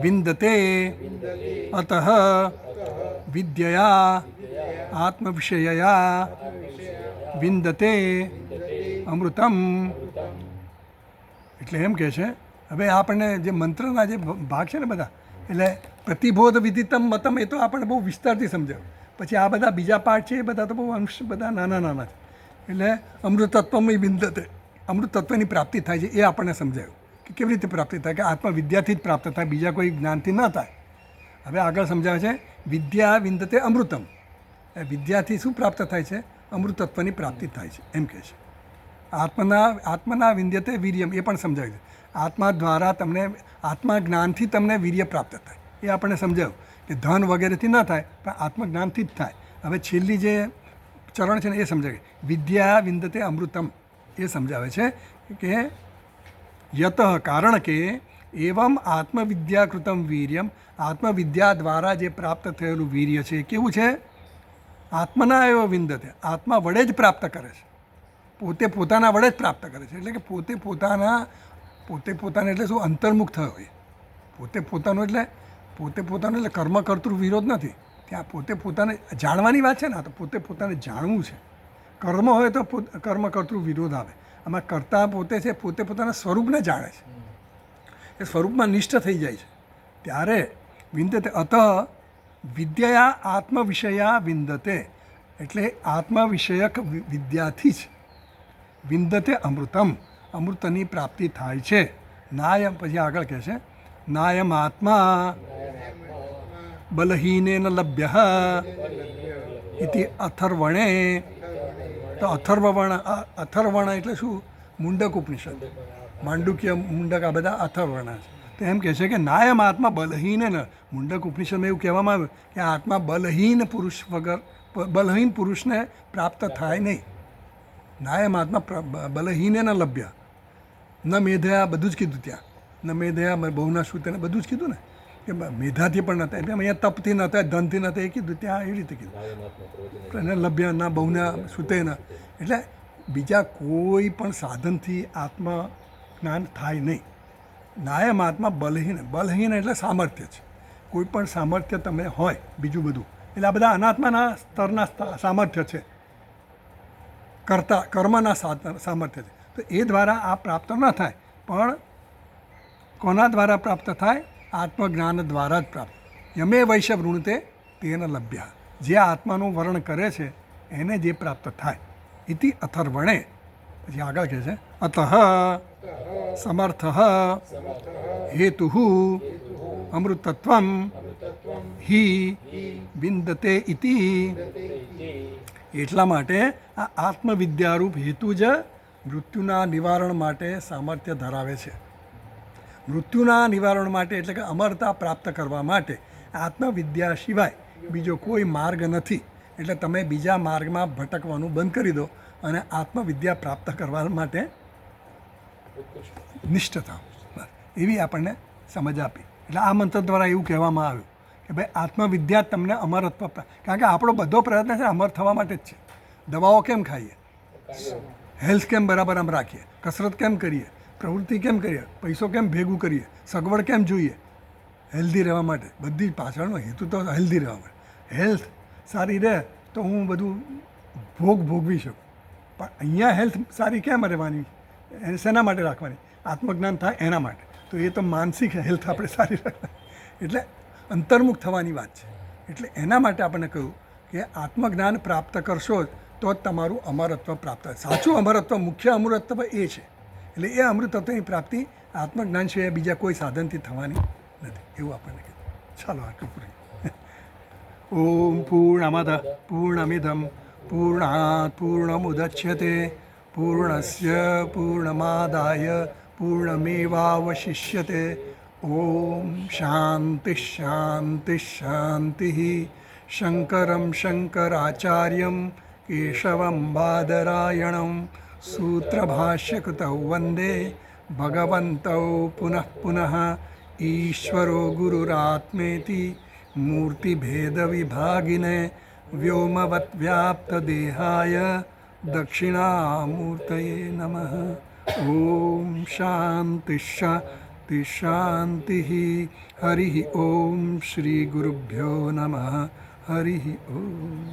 વિંદતે અતઃ વિદ્યયા આત્મવિષયયા વિંદતે અમૃતમ. એટલે એમ કહે છે, હવે આપણને જે મંત્રના જે ભાગ છે ને બધા, એટલે પ્રતિબોધ વિદિતમ મતમ એ તો આપણને બહુ વિસ્તારથી સમજાવ્યું. પછી આ બધા બીજા પાઠ છે એ બધા તો બહુ અંશ બધા નાના નાના છે. એટલે અમૃતત્વમય વિંદતે, અમૃતત્વની પ્રાપ્તિ થાય છે એ આપણને સમજાયું કે કેવી રીતે પ્રાપ્તિ થાય, કે આત્મવિદ્યાથી જ પ્રાપ્ત થાય, બીજા કોઈ જ્ઞાનથી ન થાય. હવે આગળ સમજાવે છે વિદ્યા વિંદતે અમૃતમ, વિદ્યાથી શું પ્રાપ્ત થાય છે? અમૃતત્વની પ્રાપ્તિ થાય છે એમ કહે છે. આત્મના વિંદ્યતે વીર્યમ એ પણ સમજાવ્યું છે. આત્મા દ્વારા તમને, આત્મા જ્ઞાનથી તમને વીર્ય પ્રાપ્ત થાય એ આપણને સમજાવ્યું કે ધન વગેરેથી ન થાય પણ આત્મજ્ઞાનથી જ થાય. હવે છેલ્લી જે ચરણ છે ને એ સમજાવે વિદ્યા વિંદતે અમૃતમ, એ સમજાવે છે કે યત, કારણ કે એવમ આત્મવિદ્યાકૃતમ વીર્યમ, આત્મવિદ્યા દ્વારા જે પ્રાપ્ત થયેલું વીર્ય છે કેવું છે? આત્મના એવ વિંદતે, આત્મા વડે જ પ્રાપ્ત કરે છે, પોતે પોતાના વડે જ પ્રાપ્ત કરે છે. એટલે કે પોતે પોતાના એટલે શું? અંતર્મુખ થયો હોય. પોતે પોતાનું એટલે કર્મ કર્તૃ વિરોધ નથી ત્યાં. પોતે પોતાને જાણવાની વાત છે ને, તો પોતે પોતાને જાણવું છે. કર્મ હોય તો કર્મ કર્તૃ વિરોધ આવે. આમાં કરતા પોતે છે, પોતે પોતાના સ્વરૂપને જાણે છે, એ સ્વરૂપમાં નિષ્ઠ થઈ જાય છે ત્યારે વિંદતે. અત વિદ્યા આત્મવિષયા વિંદતે, એટલે આત્મવિષયક વિદ્યાથી જ વિંદતે અમૃતમ, અમૃતની પ્રાપ્તિ થાય છે. નાયમ, પછી આગળ કહે છે નાયમ આત્મા બલહીનેન લભ્ય ઇતિ અથર્વણે. તો અથર્વણ એટલે શું? મુંડક ઉપનિષદ, માંડુક્ય, મુંડક, આ બધા અથર્વર્ણા છે. તો એમ કહે છે કે નાયમ આત્મા બલહીન ન, મુંડક ઉપનિષદમાં એવું કહેવામાં આવ્યું કે આત્મા બલહીન પુરુષ વગર, બલહીન પુરુષને પ્રાપ્ત થાય નહીં. નાયમ આત્મા બલહીન ન લભ્ય ન મેધયા, બધું જ કીધું ત્યાં. ન મેધયા બહુના શ્રુતેને બધું જ કીધું ને, કે મેધાથી પણ નતા, એટલે અહીંયા તપથી નતા, ધનથી નતા, એ કીધું ત્યાં એવી રીતે કીધું. અને લભ્ય ના બહુના શ્રુતેના, એટલે બીજા કોઈ પણ સાધનથી આત્મા જ્ઞાન થાય નહીં. નાયમ આત્મા બલહીન, બલહીન એટલે સામર્થ્ય છે. કોઈ પણ સામર્થ્ય તમે હોય બીજું બધું, એટલે આ બધા અનાત્માના સ્તરના સામર્થ્ય છે, કર્મના સામર્થ્ય છે. તો એ દ્વારા આ પ્રાપ્ત ન થાય, પણ કોના દ્વારા પ્રાપ્ત થાય? આત્મજ્ઞાન દ્વારા જ પ્રાપ્ત. યમે વૈશ્ય વૃણતે તેન લભ્યા, જે આત્માનું વર્ણન કરે છે એને જે પ્રાપ્ત થાય. ઇતિ અથર્વણે. પછી આગળ કહે છે અતઃ સમર્થ હેતુ અમૃતત્વમ હિ વિંદતે ઇતિ. એટલા માટે આ આત્મવિદ્યારૂપ હેતુ જ મૃત્યુના નિવારણ માટે સામર્થ્ય ધરાવે છે. મૃત્યુના નિવારણ માટે, એટલે કે અમરતા પ્રાપ્ત કરવા માટે આત્મવિદ્યા સિવાય બીજો કોઈ માર્ગ નથી. એટલે તમે બીજા માર્ગમાં ભટકવાનું બંધ કરી દો અને આત્મવિદ્યા પ્રાપ્ત કરવા માટે નિષ્ઠ થાવ. એવી આપણને સમજ આપી. એટલે આ મંત્ર દ્વારા એવું કહેવામાં આવ્યું કે ભાઈ આત્મવિદ્યા તમને અમરત્વ, કારણ કે આપણો બધો પ્રયત્ન છે અમર થવા માટે જ છે. દવાઓ કેમ ખાઈએ? હેલ્થ કેમ બરાબર આમ રાખીએ? કસરત કેમ કરીએ? પ્રવૃત્તિ કેમ કરીએ? પૈસો કેમ ભેગું કરીએ? સગવડ કેમ જોઈએ? હેલ્ધી રહેવા માટે. બધી પાછળનો હેતુ તો હેલ્ધી રહેવા માટે. હેલ્થ સારી રહે તો હું બધું ભોગવી શકું. પણ અહીંયા હેલ્થ સારી કેમ રહેવાની? એને શેના માટે રાખવાની? આત્મજ્ઞાન થાય એના માટે. તો એ તો માનસિક હેલ્થ આપણે સારી રાખવાની, એટલે અંતર્મુખ થવાની વાત છે. એટલે એના માટે આપણને કહ્યું કે આત્મજ્ઞાન પ્રાપ્ત કરશો તો જ તમારું અમરત્વ પ્રાપ્ત થાય. સાચું અમરત્વ, મુખ્ય અમરત્વ એ છે. એટલે એ અમૃતત્વની પ્રાપ્તિ આત્મજ્ઞાન સિવાય બીજા કોઈ સાધનથી થવાની નથી, એવું આપણને કીધું. ચાલો આટલું પૂરી. ઓમ પૂર્ણમદ પૂર્ણમિદમ પૂર્ણાત પૂર્ણમુદચ્યતે પૂર્ણસ્ય પૂર્ણમાદાય પૂર્ણમેવાવશિષ્યતે. ઓમ શાંતિ શાંતિ શાંતિ. શંકરમ શંકરાચાર્યમ કેશવમ બાદરાયણમ સૂત્રભાષ્યકૃતૌ વંદે ભગવन्तૌ પુનઃ પુનઃ. ઈશ્વરો ગુરુરાત્મેતિ મૂર્તિભેદવિભાગિને વ્યોમવદ્વ્યાપ્તદેહાય દક્ષિણામૂર્તયે નમઃ. ઓમ શાંતિ શાંતિ શાંતિ. હરિ ઓમ શ્રી ગુરુભ્યો નમઃ. હરિ ઓમ.